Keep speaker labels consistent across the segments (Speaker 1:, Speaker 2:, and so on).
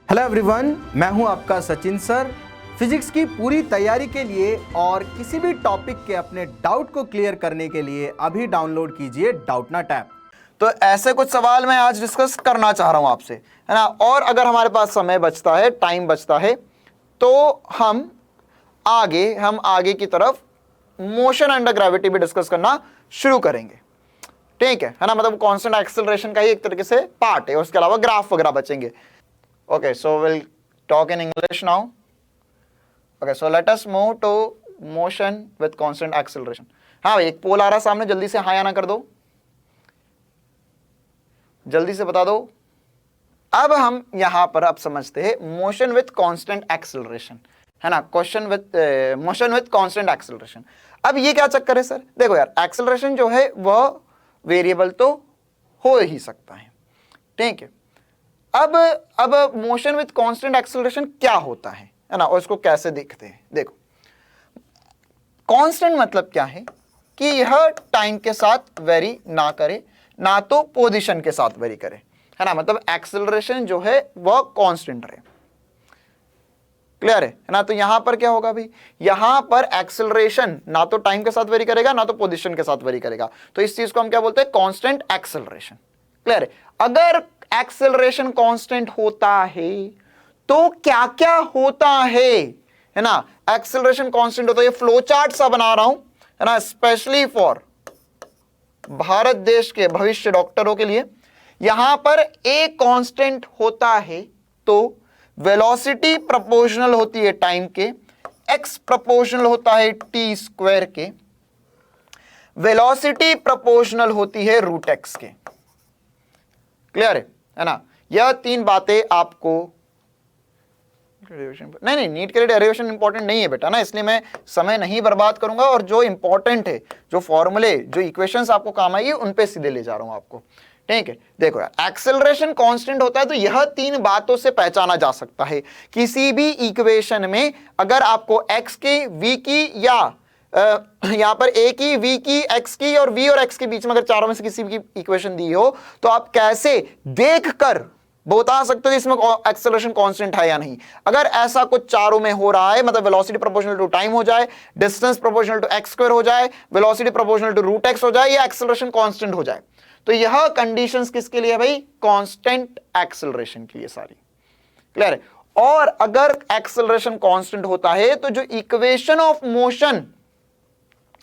Speaker 1: Hello everyone, मैं हूं आपका सचिन सर। फिजिक्स की पूरी तैयारी के लिए और किसी भी टॉपिक के अपने डाउट को क्लियर करने के लिए अभी डाउनलोड कीजिए डाउटनट ऐप।
Speaker 2: तो ऐसे कुछ सवाल मैं आज डिस्कस करना चाह रहा हूं आपसे, है ना। और अगर हमारे पास समय बचता है, टाइम बचता है, तो हम आगे की तरफ मोशन अंडर ग्रेविटी भी डिस्कस करना शुरू करेंगे, ठीक है ना। मतलब कांस्टेंट एक्सेलरेशन का ही एक तरीके से पार्ट है, उसके अलावा ग्राफ वगैरह बचेंगे। Okay, so will talk in English now. Okay, so let us move to motion with constant acceleration. हाँ भाई, एक पोल आ रहा सामने, जल्दी से हाँ या ना कर दो, जल्दी से बता दो। अब हम यहां पर अब समझते हैं मोशन विथ कांस्टेंट एक्सेलरेशन, है ना। Question with motion with constant acceleration. अब ये क्या चक्कर है सर? देखो यार, एक्सेलरेशन जो है वह वेरिएबल तो हो ही सकता है, ठीक है। अब मोशन विथ कांस्टेंट एक्सेलरेशन क्या होता है ना, और इसको कैसे देखते हैं। देखो, कांस्टेंट मतलब क्या है कि यह टाइम के साथ वेरी ना करे, ना तो पोजीशन के साथ वेरी करे, है ना। मतलब एक्सेलरेशन जो है वह कांस्टेंट रहे। क्लियर है ना। तो यहां पर क्या होगा भाई, यहां पर एक्सेलरेशन ना तो टाइम के साथ वेरी करेगा, ना तो पोजीशन के साथ वेरी करेगा। तो इस चीज को हम क्या बोलते हैं? Constant acceleration. क्लियर है। अगर एक्सेलरेशन कांस्टेंट होता है तो क्या क्या होता है ना। एक्सेलरेशन कांस्टेंट होता है, ये फ्लो चार्ट सा बना रहा हूं, है ना, स्पेशली फॉर भारत देश के भविष्य डॉक्टरों के लिए। यहां पर ए कांस्टेंट होता है तो वेलोसिटी प्रोपोर्शनल होती है टाइम के, एक्स प्रोपोर्शनल होता है टी स्क्वायर के, वेलोसिटी प्रोपोर्शनल होती है रूट एक्स के। क्लियर है ना। यह तीन बातें आपको नहीं, नीट के लिए डेरिवेशन इंपॉर्टेंट नहीं है बेटा ना, इसलिए मैं समय नहीं बर्बाद करूंगा, और जो इंपॉर्टेंट है, जो फॉर्मूले, जो इक्वेशंस आपको काम आएगी, उन पे सीधे ले जा रहा हूं आपको, ठीक है। देखो यार, एक्सेलरेशन कांस्टेंट होता है तो यह तीन बातों से पहचाना जा सकता है। किसी भी इक्वेशन में अगर आपको एक्स की, वी की, या यहां पर ए की, वी की, एक्स की और वी और एक्स के बीच में अगर चारों में से किसी की इक्वेशन दी हो, तो आप कैसे देखकर बता सकते हो इसमें एक्सेलरेशन कांस्टेंट है या नहीं। अगर ऐसा कुछ चारों में हो रहा है, मतलब वेलोसिटी प्रोपोर्शनल टू टाइम हो जाए, distance proportional to x square हो जाए, velocity proportional to root x हो जाए, या एक्सेलरेशन कांस्टेंट हो जाए, तो यह कंडीशंस किसके लिए भाई? कांस्टेंट एक्सेलरेशन के लिए सारी। क्लियर है। और अगर एक्सेलरेशन कांस्टेंट होता है तो जो इक्वेशन ऑफ मोशन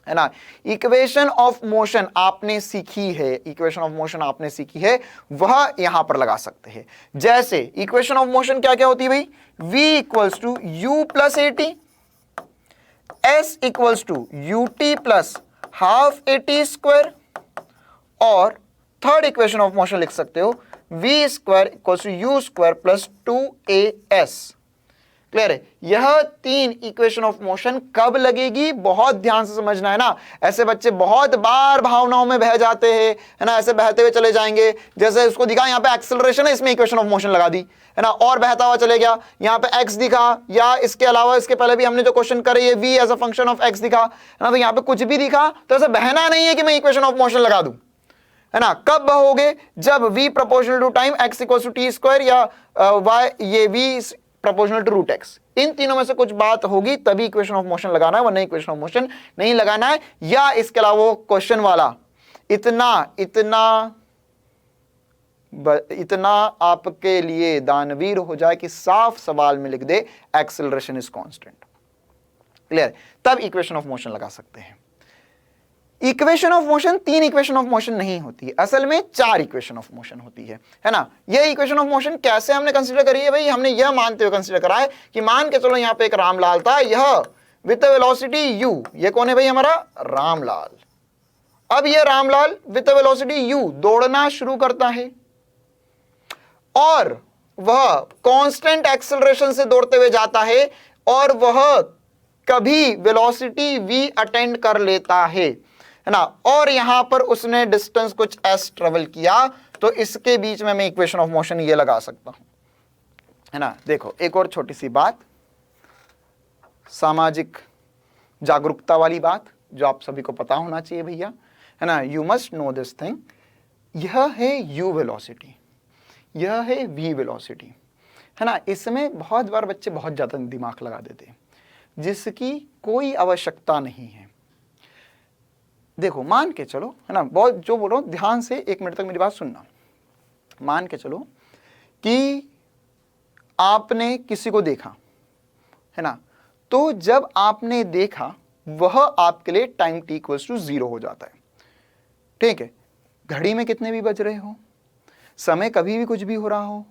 Speaker 2: है ना, इक्वेशन ऑफ मोशन आपने सीखी है, इक्वेशन ऑफ मोशन आपने सीखी है, वह यहां पर लगा सकते हैं। जैसे इक्वेशन ऑफ मोशन क्या क्या होती है भाई? v equals to u plus a t, s equals to you t plus half a t square, और थर्ड इक्वेशन ऑफ मोशन लिख सकते हो v square equals to you square plus 2as। Clear है। यह तीन इक्वेशन ऑफ मोशन कब लगेगी, बहुत ध्यान से समझना है ना। ऐसे बच्चे बहुत बार भावनाओं में बह जाते हैं, है ना, ऐसे बहते हुए चले जाएंगे। जैसे उसको दिखा यहाँ पे एक्सेलरेशन है, इसमें इक्वेशन ऑफ मोशन लगा दी, है ना, और बहता हुआ चले गया। यहाँ पे x दिखा, या इसके अलावा इसके पहले भी हमने जो क्वेश्चन करे ये v as a function of x दिखा, है ना, तो यहाँ पे कुछ भी दिखा तो ऐसा बहना नहीं है कि मैं इक्वेशन ऑफ मोशन लगा दूं, है ना। कब बहोगे? जब v proportional to time, x equals to T square, या y ये v proportional to root X, इन तीनों में से कुछ बात होगी तभी इक्वेशन ऑफ मोशन लगाना है, वरना इक्वेशन ऑफ मोशन नहीं लगाना है। या इसके अलावा वो क्वेश्चन वाला इतना आपके लिए दानवीर हो जाए कि साफ सवाल में लिख दे एक्सेलरेशन इज कांस्टेंट। क्लियर? तब इक्वेशन ऑफ मोशन लगा सकते हैं। इक्वेशन ऑफ मोशन तीन इक्वेशन ऑफ मोशन नहीं होती है, असल में चार इक्वेशन ऑफ मोशन होती है ना। यह इक्वेशन ऑफ मोशन कैसे हमने कंसीडर करी है भाई? हमने यह मानते हुए कंसीडर करा है कि मान के चलो यहां पे एक रामलाल था, यह विद वेलोसिटी u, ये कौन है भाई? हमारा रामलाल। अब यह रामलाल विद वेलोसिटी u दौड़ना शुरू करता है, और वह कांस्टेंट एक्सेलरेशन से दौड़ते हुए जाता है, और वह कभी वेलोसिटी v अटेंड कर लेता है ना, और यहां पर उसने डिस्टेंस कुछ s ट्रेवल किया, तो इसके बीच में मैं इक्वेशन ऑफ मोशन ये लगा सकता हूं, है ना। देखो, एक और छोटी सी बात, सामाजिक जागरूकता वाली बात जो आप सभी को पता होना चाहिए भैया, है ना। You must know this thing. यह है u वेलोसिटी, यह है v वेलोसिटी, है ना, इसमें बहुत बार बच्चे बहुत ज्यादा दिमाग लगा देते हैं जिसकी कोई आवश्यकता नहीं है। देखो मान के चलो, है ना, बहुत जो बोल रहा हूं ध्यान से 1 मिनट तक मेरी बात सुनना। मान के चलो कि आपने किसी को देखा, है ना, तो जब आपने देखा वह आपके लिए टाइम t इक्वल्स टू 0 हो जाता है। ठीक है, घड़ी में कितने भी बज रहे हो, समय कभी भी कुछ भी हो रहा हो,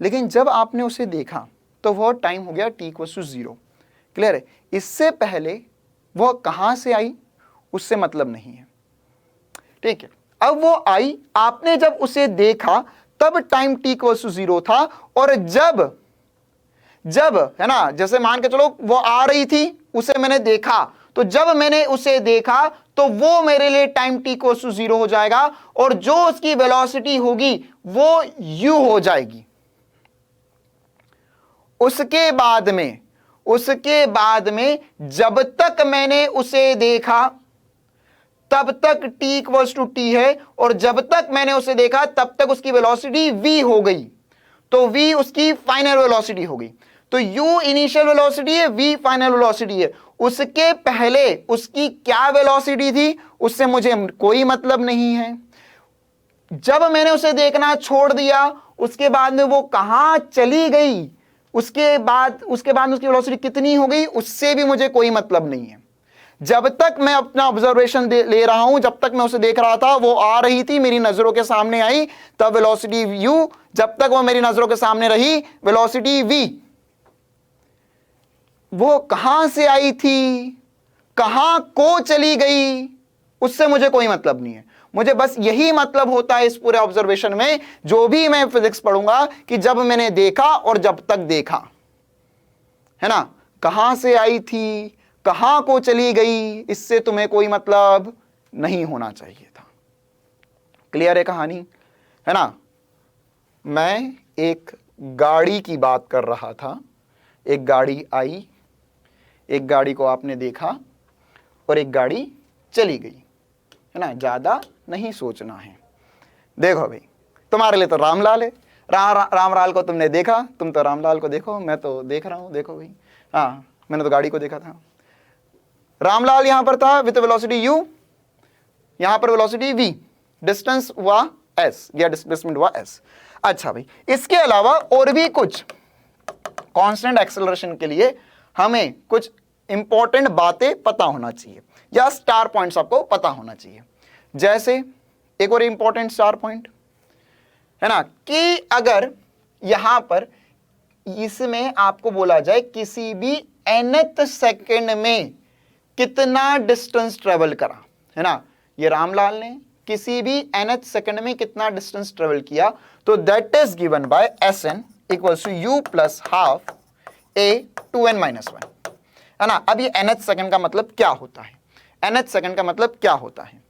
Speaker 2: लेकिन जब आपने उसे देखा तो वह टाइम हो गया t इक्वल्स टू 0। क्लियर है? इससे पहले वह कहां से आई उससे मतलब नहीं है। ठीक है, अब वो आई, आपने जब उसे देखा तब टाइम t इक्वल्स टू 0 था, और जब है ना, जैसे मान के चलो वो आ रही थी, उसे मैंने देखा, तो जब मैंने उसे देखा तो वो मेरे लिए टाइम t इक्वल्स टू 0 हो जाएगा, और जो उसकी वेलोसिटी होगी वो u हो जाएगी। उसके बाद में जब तक मैंने उसे देखा तब तक t इक्वल्स टू t है, और जब तक मैंने उसे देखा तब तक उसकी वेलोसिटी v हो गई, तो v उसकी फाइनल वेलोसिटी हो गई। तो u इनिशियल वेलोसिटी है, v फाइनल वेलोसिटी है। उसके पहले उसकी क्या वेलोसिटी थी उससे मुझे कोई मतलब नहीं है। जब मैंने उसे देखना छोड़ दिया उसके बाद में वो कहां चली गई, उसके बाद उसकी वेलोसिटी कितनी हो गई उससे भी मुझे कोई मतलब नहीं है। जब तक मैं अपना ऑब्जर्वेशन ले रहा हूं, जब तक मैं उसे देख रहा था, वो आ रही थी, मेरी नजरों के सामने आई, तब वेलोसिटी u, जब तक वो मेरी नजरों के सामने रही वेलोसिटी v। वो कहां से आई थी, कहां को चली गई, उससे मुझे कोई मतलब नहीं है। मुझे बस यही मतलब होता है इस पूरे ऑब्जर्वेशन में, जो भी मैं फिजिक्स पढ़ूंगा, कि जब मैंने देखा और जब तक देखा, है ना, कहां से आई थी, कहां को चली गई, इससे तुम्हें कोई मतलब नहीं होना चाहिए था। क्लियर है कहानी, है ना। मैं एक गाड़ी की बात कर रहा था, एक गाड़ी आई, एक गाड़ी को आपने देखा और एक गाड़ी चली गई, है ना, ज्यादा नहीं सोचना है। देखो भाई, तुम्हारे लिए तो रामलाल है, रामलाल को तुमने देखा, तुम तो रामलाल को देखो, मैं तो देख रहा हूं, देखो भाई, हाँ मैंने तो गाड़ी को देखा था। रामलाल यहां पर था विद वेलोसिटी u, यहां पर वेलोसिटी v, डिस्टेंस हुआ s, या डिस्प्लेसमेंट हुआ s। अच्छा भाई, इसके अलावा और भी कुछ कांस्टेंट एक्सेलरेशन के लिए हमें कुछ इंपॉर्टेंट बातें पता होना चाहिए, या स्टार पॉइंट्स आपको पता होना चाहिए। जैसे एक और इंपॉर्टेंट स्टार पॉइंट है ना, कि अगर यहां पर इसमें आपको बोला जाए किसी भी nth सेकंड में कितना डिस्टेंस ट्रेवल करा, है ना, ये रामलाल ने किसी भी nth सेकंड में कितना डिस्टेंस ट्रेवल किया, तो that is given by Sn equals to u plus half a to n minus 1, है ना। अब ये nth सेकंड का मतलब क्या होता है, nth सेकंड का मतलब क्या होता है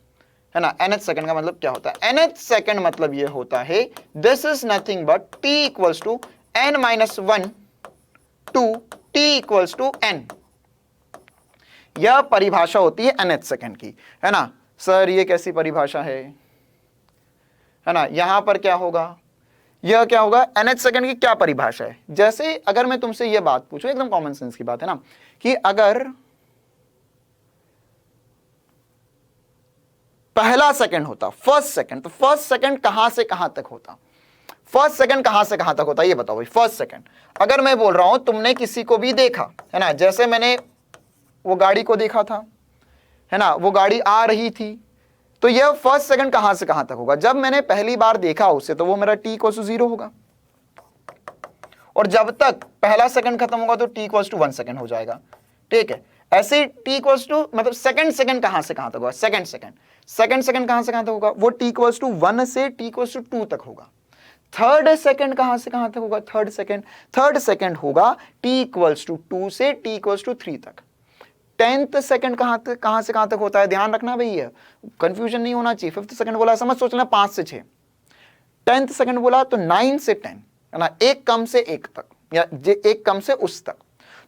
Speaker 2: ना, nth सेकंड का मतलब क्या होता है, nth सेकंड मतलब ये होता है this is nothing but t equals to n minus 1 to t equals to n। यह परिभाषा होती है nth सेकंड की, है ना। सर ये कैसी परिभाषा है ना, यहां पर क्या होगा, यह क्या होगा, nth सेकंड की क्या परिभाषा है। जैसे अगर मैं तुमसे यह बात पूछूं, एकदम कॉमन सेंस की बात है ना, कि अगर पहला सेकंड होता फर्स्ट सेकंड, तो फर्स्ट सेकंड कहां से कहां तक होता, फर्स्ट सेकंड कहां से कहां तक होता, ये बताओ भाई। फर्स्ट सेकंड अगर मैं बोल रहा हूं तुमने किसी को भी देखा, है ना, जैसे मैंने वो गाड़ी को देखा था, है ना, वो गाड़ी आ रही थी, तो यह फर्स्ट सेकंड कहां से कहां तक होगा, जब मैंने पहली बार देखा उसे, तो वो मेरा t इक्वल्स टू 0 होगा, और जब तक पहला सेकंड खत्म होगा तो t इक्वल्स टू 1 सेकंड हो जाएगा। ठीक है, ऐसे t इक्वल्स टू मतलब सेकंड कहां से कहां तक होगा, सेकंड सेकंड कहां से कहां तक होगा, वो t इक्वल्स टू 1 से t इक्वल्स टू 2 तक होगा। थर्ड सेकंड कहां से कहां तक होगा, थर्ड सेकंड होगा t इक्वल्स टू 2 से t इक्वल्स टू 3 तक। 10th सेकंड कहां से कहां तक होता है, ध्यान रखना भैया, कंफ्यूजन नहीं होना चाहिए। 5th सेकंड बोला समझ सोचना 5 से 6, 10th सेकंड बोला तो 9 से 10, है ना, एक कम से एक तक, या एक कम से उस तक।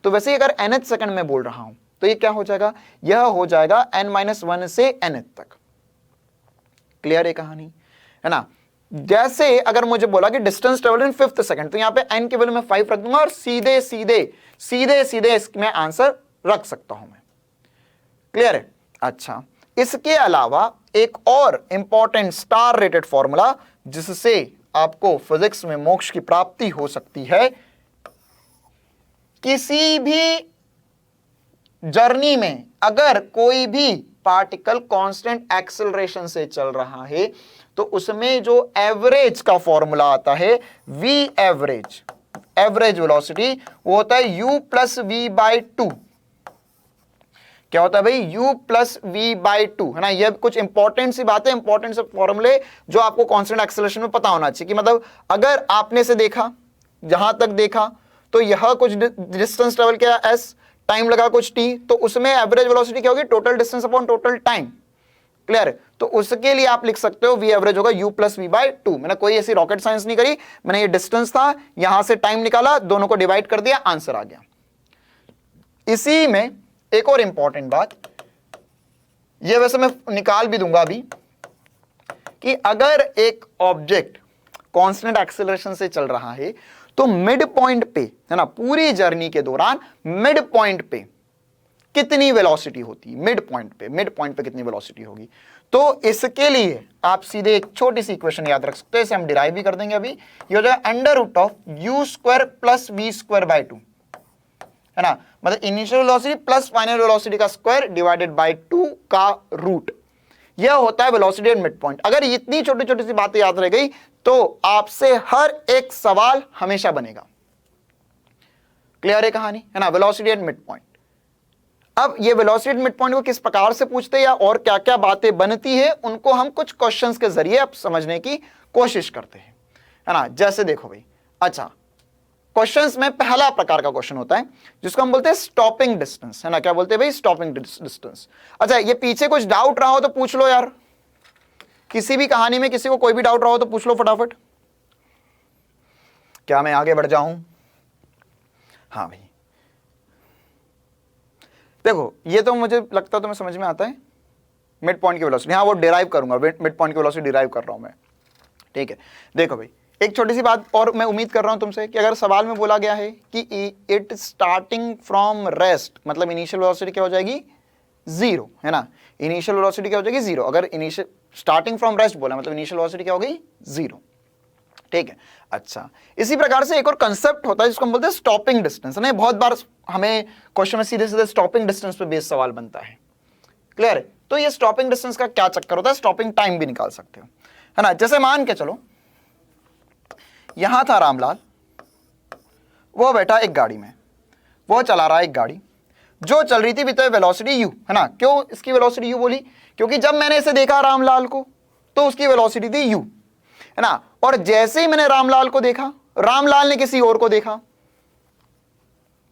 Speaker 2: तो वैसे अगर nth सेकंड में बोल रहा हूं तो ये क्या हो जाएगा, यह हो जाएगा n-1 से nth तक। क्लियर है कहानी, है ना। जैसे अगर मुझे बोला कि distance travel in 5th second, तो यहां पे n की वैल्यू मैं 5 रख दूंगा और सीधे सीधे इसमें आंसर रख सकता हूं मैं। क्लियर है? अच्छा, इसके अलावा एक और इंपॉर्टेंट स्टार रेटेड फॉर्मूला जिससे आपको फिजिक्स में मोक्ष की प्राप्ति हो सकती है, किसी भी जर्नी में अगर कोई भी पार्टिकल कांस्टेंट एक्सेलरेशन से चल रहा है तो उसमें जो एवरेज का फॉर्मूला आता है v एवरेज वेलोसिटी, वो होता है u plus v by two. क्या होता है भाई? u plus v by two, है ना। ये कुछ इंपॉर्टेंट सी बात है, इंपॉर्टेंट से फॉर्मूले जो आपको कांस्टेंट एक्सेलरेशन में पता होना चाहिए कि मतलब अगर आपने से देखा, जहां तक देखा, तो यह कुछ डिस्टेंस ट्रेवल किया s, टाइम लगा कुछ t, तो उसमें एवरेज वेलोसिटी क्या होगी? Total distance upon total time. Clear है? तो उसके लिए आप लिख सकते हो v एवरेज होगा u plus v by two. मैंने कोई ऐसी रॉकेट साइंस नहीं करी, मैंने ये डिस्टेंस था, यहां से टाइम निकाला, दोनों को डिवाइड कर दिया, आंसर आ गया। इसी में एक और इंपॉर्टेंट बात, ये वैसे मैं निकाल भी दूंगा अभी, कि अगर एक ऑब्जेक्ट कांस्टेंट एक्सेलरेशन से चल रहा है तो मिड पॉइंट पे, है ना, पूरी जर्नी के दौरान मिड पॉइंट पे कितनी वेलोसिटी होती है? मिड पॉइंट पे कितनी वेलोसिटी होगी? तो इसके लिए आप सीधे एक छोटी सी इक्वेशन याद रख सकते हैं, इसे हम डिराइव भी कर देंगे अभी। ये हो जाएगा under root of u square plus v square by two, है ना, मतलब initial velocity plus final velocity का स्क्वायर डिवाइडेड बाय 2 का रूट। यह होता है वेलोसिटी एट मिड पॉइंट। अगर इतनी छोटी छोटी सी बातें याद रह गई तो आपसे हर एक सवाल हमेशा बनेगा। क्लियर है कहानी, है ना? Velocity at mid point. अब ये वेलोसिटी एट मिड पॉइंट को किस प्रकार से पूछते हैं या और क्या क्या बातें बनती है, उनको हम कुछ क्वेश्चंस के जरिए अब समझने की कोशिश करते हैं, है ना। जैसे देखो भाई, अच्छा, क्वेश्चंस में पहला प्रकार का क्वेश्चन होता है जिसको हम बोलते हैं स्टॉपिंग डिस्टेंस, है ना। क्या बोलते हैं भाई? Stopping distance. अच्छा, ये पीछे कुछ डाउट रहा हो तो पूछ लो यार, किसी भी कहानी में किसी को कोई भी डाउट रहा हो तो पूछ लो फटाफट। क्या मैं आगे बढ़ जाऊं? हाँ भाई, देखो ये तो मुझे लगता है तुम्हें समझ में आता है। मिड पॉइंट की वेलोसिटी, हाँ वो डिराइव करूंगा, मिड पॉइंट की वेलोसिटी डिराइव कर रहा हूं मैं, ठीक है। देखो भाई, एक छोटी सी बात और मैं उम्मीद कर रहा हूं तुमसे कि अगर सवाल में बोला गया है कि इट स्टार्टिंग फ्रॉम रेस्ट, मतलब इनिशियल वेलोसिटी क्या हो जाएगी? जीरो, है ना। इनिशियल वेलोसिटी क्या हो जाएगी? जीरो। अगर इनिशियल स्टार्टिंग फ्रॉम रेस्ट बोला मतलब इनिशियल वेलोसिटी क्या हो गई? जीरो, ठीक है। अच्छा, इसी प्रकार से एक और कंसेप्ट होता है जिसको हम बोलते हैं स्टॉपिंग डिस्टेंस, है ना। बहुत बार हमें क्वेश्चन में सीधे सीधे स्टॉपिंग डिस्टेंस पे बेस्ड सवाल बनता है। क्लियर है? तो ये स्टॉपिंग डिस्टेंस का क्या चक्कर होता है? स्टॉपिंग टाइम भी निकाल सकते हो, है ना। जैसे मान के चलो यहां था रामलाल, वो बैठा एक गाड़ी में, वो चला रहा है एक गाड़ी जो चल रही थी विद वेलोसिटी u, है ना। क्यों इसकी वेलोसिटी u बोली? क्योंकि जब मैंने इसे देखा रामलाल को तो उसकी वेलोसिटी थी u, है ना। और जैसे ही मैंने रामलाल को देखा, रामलाल ने किसी और को देखा,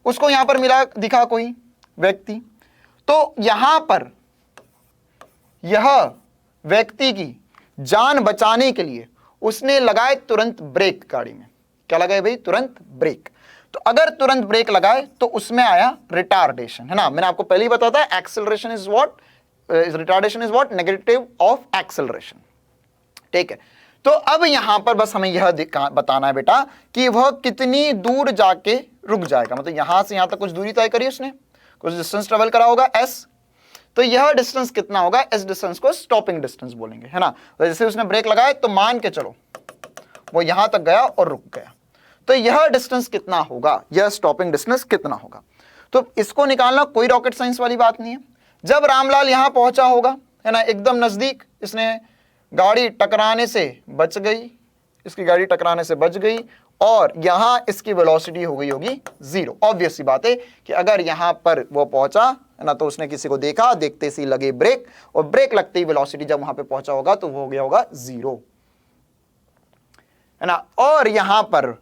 Speaker 2: उसको यहां पर मिला दिखा कोई व्यक्ति, तो यहां पर यह व्यक्ति की जान बचाने के लिए उसने लगाए तुरंत ब्रेक गाड़ी में। क्या लगाए भाई? तुरंत ब्रेक। तो अगर तुरंत ब्रेक लगाए तो उसमें आया रिटार्डेशन, है ना। मैंने आपको पहले ही बताया था acceleration is what, retardation is what, negative of acceleration, ठीक है। तो अब यहां पर बस हमें यह बताना है बेटा कि वह कितनी दूर जाके रुक जाएगा। मतलब यहां से यहां तक कुछ दूरी तय करी उसने, कुछ डिस्टेंस ट्रेवल करा होगा s, तो यह डिस्टेंस कितना होगा? इस डिस्टेंस को स्टॉपिंग डिस्टेंस बोलेंगे, है ना। तो जैसे उसने ब्रेक लगाया तो मान के चलो वो यहां तक गया और रुक गया, तो यह डिस्टेंस कितना होगा? यह स्टॉपिंग डिस्टेंस कितना होगा? तो इसको निकालना कोई रॉकेट साइंस वाली बात नहीं है। जब रामलाल यहां पहुंचा होगा, है ना, एकदम नजदीक, इसने गाड़ी टकराने से बच गई, इसकी गाड़ी टकराने से बच गई और यहां इसकी वेलोसिटी हो गई होगी जीरो। ऑब्वियस सी बात है कि अगर यहां पर वो पहुंचा, है ना, तो उसने किसी को देखा, देखते से लगे ब्रेक, और ब्रेक लगते ही वेलोसिटी जब वहां पे पहुंचा होगा तो वो हो गया होगा जीरो, है ना। और यहां पर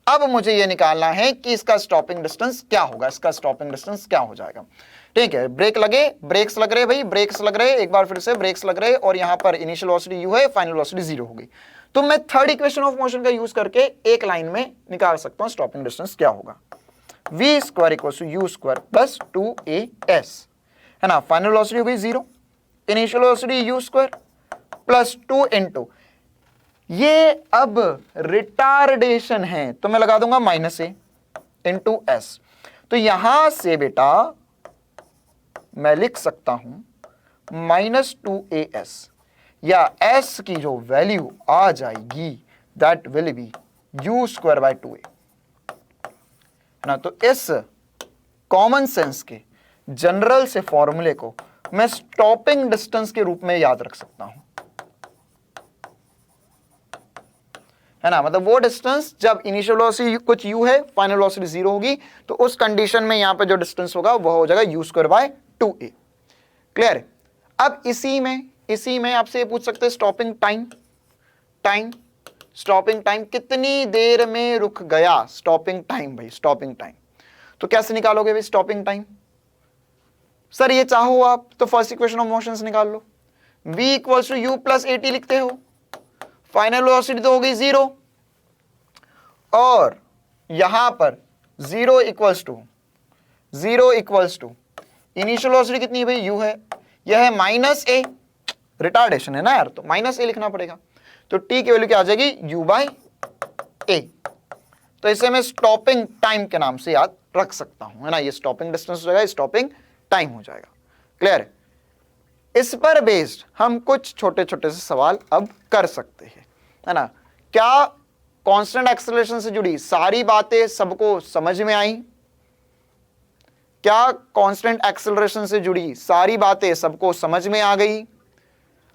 Speaker 2: अब मुझे ये निकालना है कि इसका स्टॉपिंग डिस्टेंस क्या होगा, इसका स्टॉपिंग डिस्टेंस क्या हो जाएगा, ठीक है। ब्रेक लगे, ब्रेक्स लग रहे भाई, ब्रेक्स लग रहे, एक बार फिर से ब्रेक्स लग रहे, और यहां पर इनिशियल वेलोसिटी u है, फाइनल वेलोसिटी जीरो हो गई। तो मैं थर्ड इक्वेशन ऑफ मोशन का यूज करके एक लाइन में निकाल सकता हूं स्टॉपिंग डिस्टेंस क्या होगा। v square equals to u square plus 2as, है ना। फाइनल वेलोसिटी हो गई zero, initial velocity u square plus 2 into ये अब रिटार्डेशन है, तो मैं लगा दूंगा -a इंटू एस। तो यहां से बेटा मैं लिख सकता हूं -2as, या s की जो वैल्यू आ जाएगी दैट विल बी u²/2a, ना। तो इस कॉमन सेंस के जनरल से फॉर्मूले को मैं स्टॉपिंग डिस्टेंस के रूप में याद रख सकता हूं, है ना। मतलब वो डिस्टेंस जब इनिशियल वेलोसिटी कुछ u है, फाइनल वेलोसिटी 0 होगी, तो उस कंडीशन में यहां पे जो डिस्टेंस होगा वह हो जाएगा u²/2a। क्लियर है। अब इसी में आपसे पूछ सकते हैं स्टॉपिंग टाइम, स्टॉपिंग टाइम कितनी देर में रुक गया, स्टॉपिंग टाइम भाई, स्टॉपिंग टाइम। तो कैसे निकालोगे भाई स्टॉपिंग टाइम? सर ये चाहो आप तो फर्स्ट इक्वेशन ऑफ मोशंस निकाल लो, v = u + at लिखते हो, फाइनल वेलोसिटी तो हो गई 0, और यहां पर 0 = इनिशियल वेलोसिटी कितनी है भाई, u है, यह है -a, रिटार्डेशन है ना यार, तो -a लिखना पड़ेगा। तो t की वैल्यू क्या आ जाएगी, u/a। तो इसे मैं स्टॉपिंग टाइम के नाम से याद रख सकता हूं, है ना। ये स्टॉपिंग डिस्टेंस हो जाएगा, स्टॉपिंग टाइम हो जाएगा। क्लियर है। इस पर बेस्ड हम कुछ छोटे छोटे से सवाल अब कर सकते हैं, है ना। क्या कांस्टेंट एक्सेलरेशन से जुड़ी सारी बातें सबको समझ में आई? क्या कांस्टेंट एक्सेलरेशन से जुड़ी सारी बातें सबको समझ में आ गई?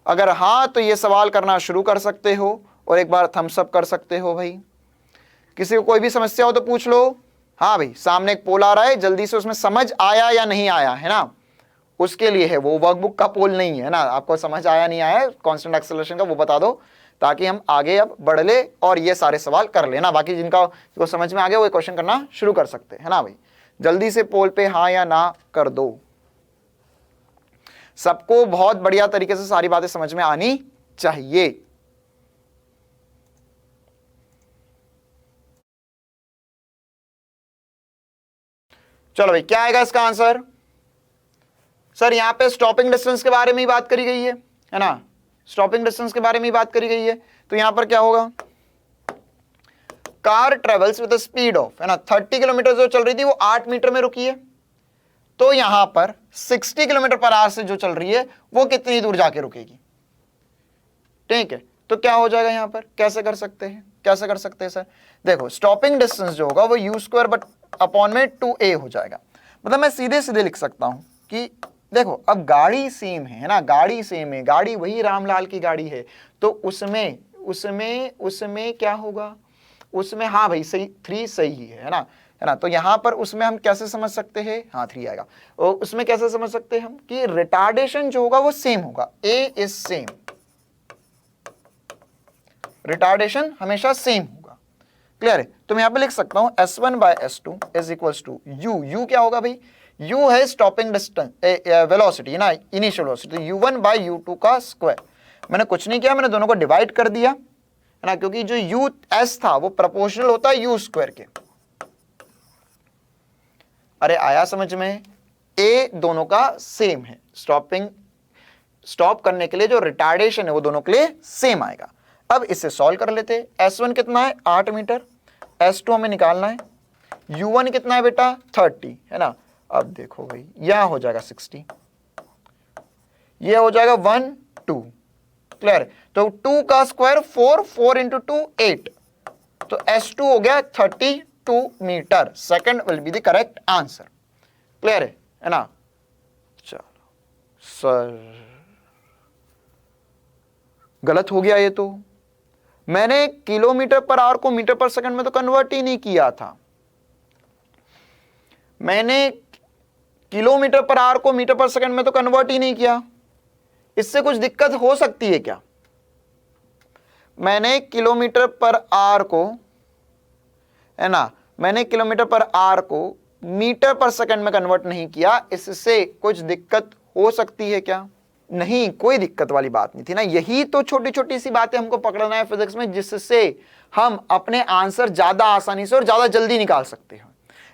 Speaker 2: अगर हाँ तो ये सवाल करना शुरू कर सकते हो और एक बार थम्स अप कर सकते हो भाई। किसी को कोई भी समस्या हो तो पूछ लो। हाँ भाई, सामने एक पोल आ रहा है, जल्दी से उसमें समझ आया या नहीं आया, है ना, उसके लिए है, वो वर्कबुक का पोल नहीं है ना। आपको समझ आया नहीं आया कांस्टेंट एक्सेलरेशन का, वो बता दो, ताकि हम आगे अब बढ़ ले और ये सारे सवाल कर लेना। बाकी जिनको समझ में आ गया वो क्वेश्चन करना शुरू कर सकते हैं ना भाई। जल्दी से पोल पे हाँ या ना कर दो। सबको बहुत बढ़िया तरीके से सारी बातें समझ में आनी चाहिए। चलो भाई, क्या आएगा इसका आंसर? सर यहां पे स्टॉपिंग डिस्टेंस के बारे में ही बात करी गई है ना, स्टॉपिंग डिस्टेंस के बारे में ही बात करी गई है। तो यहां पर क्या होगा, car travels with speed of, है ना, 30 किलोमीटर जो चल रही थी वो 8 मीटर में रुकी है। तो यहां पर 60 किलोमीटर/आवर से जो चल रही है वो कितनी दूर जाके रुकेगी? ठीक है, तो क्या हो जाएगा यहां पर, कैसे कर सकते हैं सर? देखो, स्टॉपिंग डिस्टेंस जो होगा वो u²/2a हो जाएगा। मतलब मैं सीधे सीधे लिख सकता हूं कि देखो, अब गाड़ी सेम है ना, गाड़ी सेम है, गाड़ी वही रामलाल की गाड़ी है, तो उसमें क्या होगा, उसमें हाँ भाई सही, 3 सही है ना, तो यहां पर उसमें हम कैसे समझ सकते हैं, हाँ 3 आएगा। और उसमें कैसे समझ सकते हैं हम कि रिटार्डेशन जो होगा वो सेम होगा, a इज सेम, रिटार्डेशन हमेशा सेम होगा। क्लियर है। तो मैं यहां पे लिख सकता हूं s1/s2 is equals to u क्या होगा भाई, u है स्टॉपिंग डिस्टेंस वेलोसिटी ना, इनिशियल वेलोसिटी, u1/u2 का स्क्वायर। मैंने कुछ नहीं किया, मैंने दोनों को डिवाइड कर दिया, है ना, क्योंकि जो us था वो प्रोपोर्शनल होता है u² के। अरे आया समझ में? a दोनों का सेम है, स्टॉप करने के लिए जो रिटार्डेशन है वो दोनों के लिए सेम आएगा। अब इसे सॉल्व कर लेते हैं। s1 कितना है, 8 मीटर, s2 हमें निकालना है, u1 कितना है बेटा, 30, है ना। अब देखो भाई, यहां हो जाएगा 60, यह हो जाएगा 1 2। क्लियर। तो 2 का स्क्वायर 4 इंटू 2 8, तो s2 हो गया 32 metre. Second will be the correct answer. Clear है ना। चलो सर गलत हो गया, ये तो मैंने km/h को मीटर/सेकंड में तो कन्वर्ट ही नहीं किया था, मैंने km/h को मीटर/सेकंड में तो कन्वर्ट ही नहीं किया। इससे कुछ दिक्कत हो सकती है क्या? मैंने km/h को, है ना, मैंने km/h को मीटर/सेकंड में कन्वर्ट नहीं किया, इससे कुछ दिक्कत हो सकती है क्या? नहीं, कोई दिक्कत वाली बात नहीं थी ना। यही तो छोटी छोटी सी बातें हमको पकड़ना है फिजिक्स में, जिससे हम अपने आंसर ज्यादा आसानी से और ज्यादा जल्दी निकाल सकते हैं,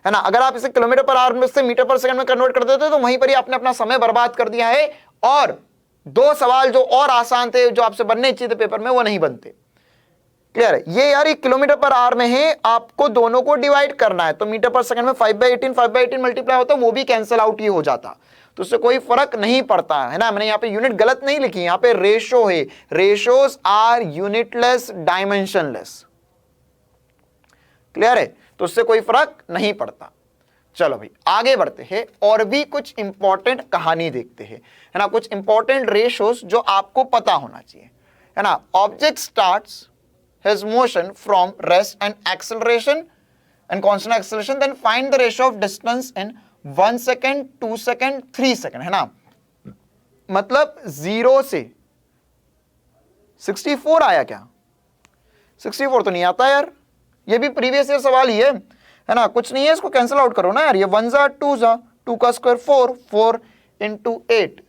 Speaker 2: है ना। अगर आप इसे km/h से मीटर/सेकंड में कन्वर्ट कर देते तो वहीं पर ही आपने अपना समय बर्बाद कर दिया है, और 2 सवाल जो और आसान थे, जो आपसे बनने चाहिए थे पेपर में, वो नहीं बनते। क्लियर है? ये यार ये किलोमीटर पर आवर में है, आपको दोनों को डिवाइड करना है, तो मीटर पर सेकंड में 5/18 मल्टीप्लाई होता है, वो भी कैंसिल आउट ही हो जाता, तो उससे कोई फर्क नहीं पड़ता है ना। मैंने यहाँ पे यूनिट गलत नहीं लिखी, यहाँ पे रेशो है, ratios are unitless dimensionless. Clear है? तो उससे कोई फर्क नहीं पड़ता। चलो भाई आगे बढ़ते हैं और भी कुछ इंपॉर्टेंट कहानी देखते हैं, है ना, कुछ इंपॉर्टेंट रेशोज जो आपको पता होना चाहिए, है ना। Object starts his motion from rest and acceleration and constant acceleration, then find the ratio of distance in 1 second, 2 second, 3 second, है ना। मतलब 0 से 64 आया क्या? 64 तो नहीं आता यार, ये भी प्रीवियस ईयर सवाल ही है ना, कुछ नहीं है, इसको कैंसिल आउट करो ना यार, ये 1 जा 2 जा, 2 का स्क्वायर 4, 4 इंटू 8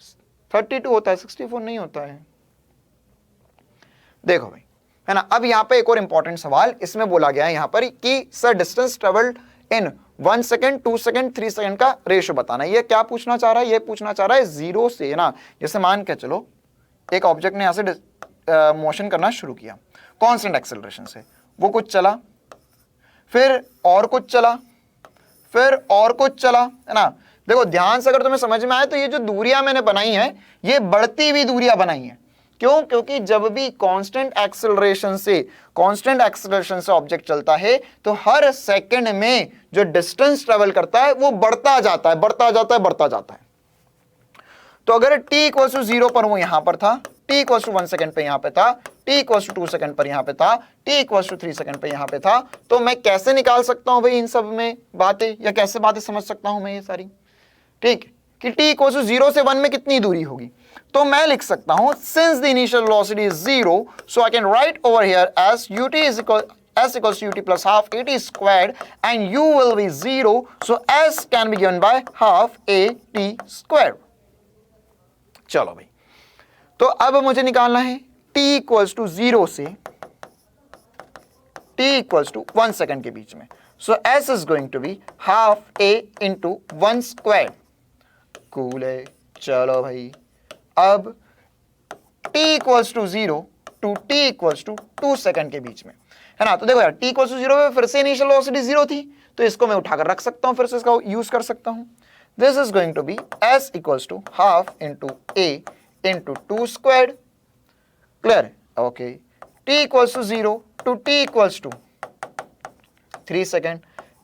Speaker 2: 32 होता है, 64 नहीं होता है। देखो भाई, है ना। अब यहां पे एक और इंपॉर्टेंट सवाल इसमें बोला गया है यहां पर कि sir distance travelled in 1 second, 2 second, 3 second का रेशो बताना है। ये क्या पूछना चाह रहा है? ये पूछना चाह रहा है 0 से, है ना, जैसे मान के चलो एक ऑब्जेक्ट ने यहां से मोशन करना शुरू किया कांस्टेंट एक्सेलरेशन से, वो कुछ चला, फिर और कुछ चला, फिर और कुछ चला, है ना। देखो ध्यान से अगर तुम्हें समझ में आए तो ये जो दूरियां मैंने बनाई हैं ये बढ़ती हुई दूरियां बनाई हैं। क्यों? क्योंकि जब भी कांस्टेंट एक्सेलरेशन से ऑब्जेक्ट चलता है तो हर सेकंड में जो डिस्टेंस ट्रेवल करता है वो बढ़ता जाता है, बढ़ता जाता है, बढ़ता जाता है। तो अगर t इक्वल टू 0 पर वो यहां पर था, t इक्वल टू 1 सेकंड पे यहां पे था, t इक्वल टू 2 सेकंड पर यहां पे था, t इक्वल टू 3 सेकंड पे यहां पे था, तो मैं कैसे निकाल सकता हूं भाई इन सब में बातें, या कैसे बातें समझ सकता हूं मैं ये सारी? ठीक, कि t इक्वल टू 0 से 1 में कितनी दूरी होगी, तो मैं लिख सकता हूं since the initial velocity is 0, so I can write over here as ut is equal s equals to ut plus half at squared and u will be 0, so s can be given by half at squared। चलो भाई, तो अब मुझे निकालना है t equals to 0 से t equals to 1 second के बीच में, so s is going to be half a into 1 square. Cool है। चलो भाई, अब t equals to 0 to t equals to 2 second के बीच में, है ना। तो देखो यार t इक्वल्स टू 0 पे फिर से इनिशियल वेलोसिटी 0 थी, तो इसको मैं उठाकर रख सकता हूं, फिर से इसका यूज कर सकता हूं। This is going to be s equals to half into a into 2 squared. Clear? Okay, t equals to 0 to t equals to 3 second,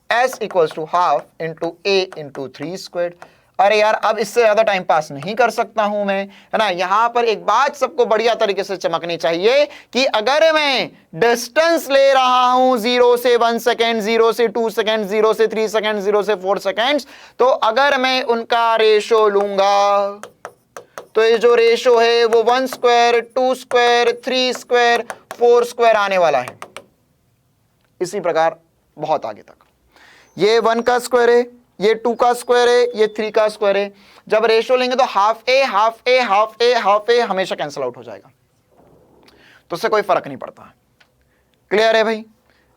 Speaker 2: s equals to half into a into 3 squared. अरे यार अब इससे ज्यादा time pass नहीं कर सकता हूं मैं, है ना। यहां पर एक बात सबको बढ़िया तरीके से चमकनी चाहिए कि अगर मैं डिस्टेंस ले रहा हूं 0 से 1 सेकेंड, 0 से 2 सेकेंड, 0 से 3 सेकेंड, 0 से 4 सेकेंड, तो अगर मैं उनका रेशो लूंगा तो ये जो रेशो है वो 1 स्क्वायर, 2 स्क्वायर, 3 स्क्वायर, 4 स्क्वायर आने वाला है। इसी प्रकार बहुत आगे तक, ये 1 का स्क्वायर है, ये 2 का स्क्वायर है, ये 3 का स्क्वायर है। जब रेशो लेंगे तो हाफ ए हाफ ए हाफ ए हाफ ए हमेशा कैंसिल आउट हो जाएगा, तो उससे कोई फर्क नहीं पड़ता। क्लियर है भाई,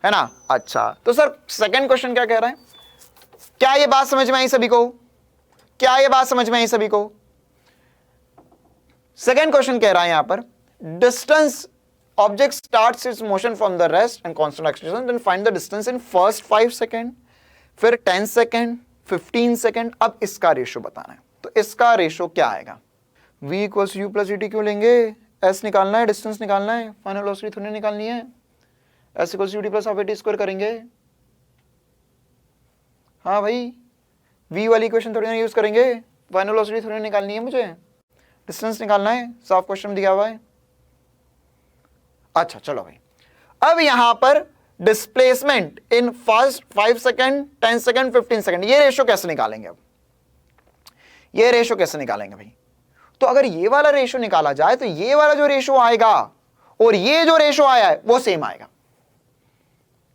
Speaker 2: है ना। अच्छा, तो सर सेकंड क्वेश्चन क्या कह रहा है? क्या ये बात समझ में आई सभी को? क्या ये बात समझ में आई सभी को? सेकंड क्वेश्चन कह रहा है यहां पर distance, object starts its motion from the rest and constant acceleration, then find the distance in first 5 second, फिर 10 सेकंड, 15 सेकंड। अब इसका रेशो बताना है, तो इसका रेशो क्या आएगा? v equals you plus UT क्यों लेंगे? s निकालना है, डिस्टेंस निकालना है, फाइनल वेलोसिटी थोड़ी निकालनी है। s equals UT plus half eighty square करेंगे। हाँ भाई, v वाली इक्वेशन थोड़ी ना यूज करेंगे, फाइनल वेलोसिटी थोड़ी निकालनी है, मुझे डिस्टेंस निकालना है, साफ क्वेश्चन दिया हुआ है। अच्छा चलो भाई, अब यहां पर displacement in first 5 second, 10 second, 15 second, ये रेशो कैसे निकालेंगे? अब ये रेशो कैसे निकालेंगे भाई? तो अगर ये वाला रेशो निकाला जाए तो ये वाला जो रेशो आएगा और ये जो रेशो आया है वो सेम आएगा,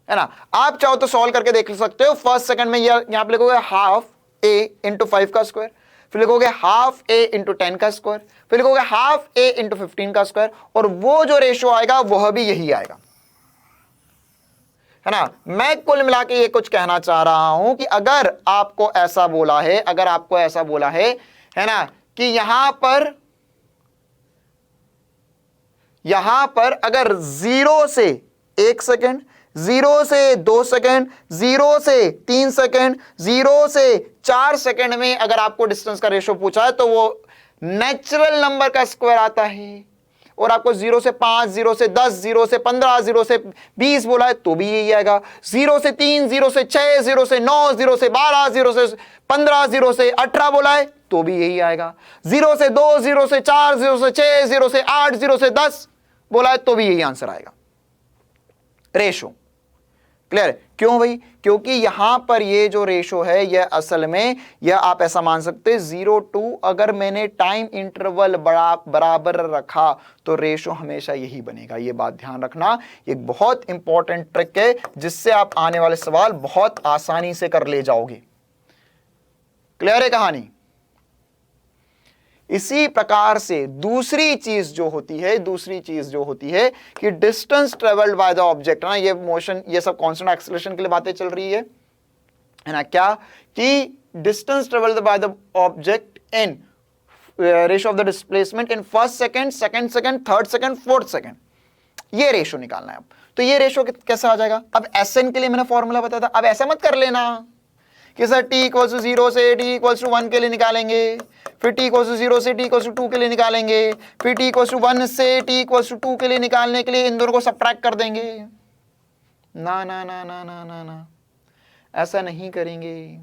Speaker 2: है ना। आप चाहो तो सॉल्व करके देख सकते हो। फर्स्ट सेकंड में यहां पे लिखोगे हाफ a इंटू 5 का स्क्वायर, फिर लिखोगे हाफ a इंटू 10 का स्क्वायर, फिर लिखोगे हाफ a इंटू 15 का स्क्वायर, और वो जो रेशो आएगा वह भी यही आएगा, है ना। मैं कुल मिला के ये कुछ कहना चाह रहा हूं कि अगर आपको ऐसा बोला है, अगर आपको ऐसा बोला है ना, कि यहां पर अगर 0 से 1 सेकेंड, 0 से 2 सेकेंड, 0 से 3 सेकेंड, 0 से 4 सेकेंड में अगर आपको डिस्टेंस का रेशो पूछा है तो वो नेचुरल नंबर का स्क्वायर आता है। और आपको 0 से 5, 0 से 10, 0 से 15, 0 से 20 बोला है तो भी यही आएगा। 0 से 3, 0 से 6, 0 से 9, 0 से 12, 0 से 15, 0 से 18 बोला है तो भी यही आएगा। 0 से 2, 0 से 4, 0 से 6, 0 से 8, 0 से 10 बोला है तो भी यही आंसर आएगा। Ratio clear? क्यों भाई? क्योंकि यहां पर ये जो रेशो है यह असल में, यह आप ऐसा मान सकते हैं 0 to, अगर मैंने टाइम इंटरवल बराबर रखा तो रेशो हमेशा यही बनेगा। ये बात ध्यान रखना, एक बहुत इंपॉर्टेंट ट्रिक है जिससे आप आने वाले सवाल बहुत आसानी से कर ले जाओगे। क्लियर है कहानी? इसी प्रकार से दूसरी चीज जो होती है कि distance travelled by the object, ना ये मोशन, ये सब कांस्टेंट एक्सेलरेशन के लिए बातें चल रही है ना, क्या कि distance travelled by the object in ratio of the displacement in first second, second second, third second, fourth second, ये रेशो निकालना है। अब तो ये रेशो कैसे आ जाएगा? अब एसएन के लिए मैंने फॉर्मूला बताया था, अब ऐसा मत कर लेना कि सर t इक्वल टू 0 से t इक्वल टू 1 के लिए निकालेंगे, फिर t इक्वल टू 0 से t इक्वल टू 2 के लिए निकालेंगे, फिर t इक्वल टू 1 से t इक्वल टू 2 के लिए निकालने के लिए इन दोनों को सबट्रैक्ट कर देंगे। ना ना ना ना ना ना ना, ऐसा नहीं करेंगे,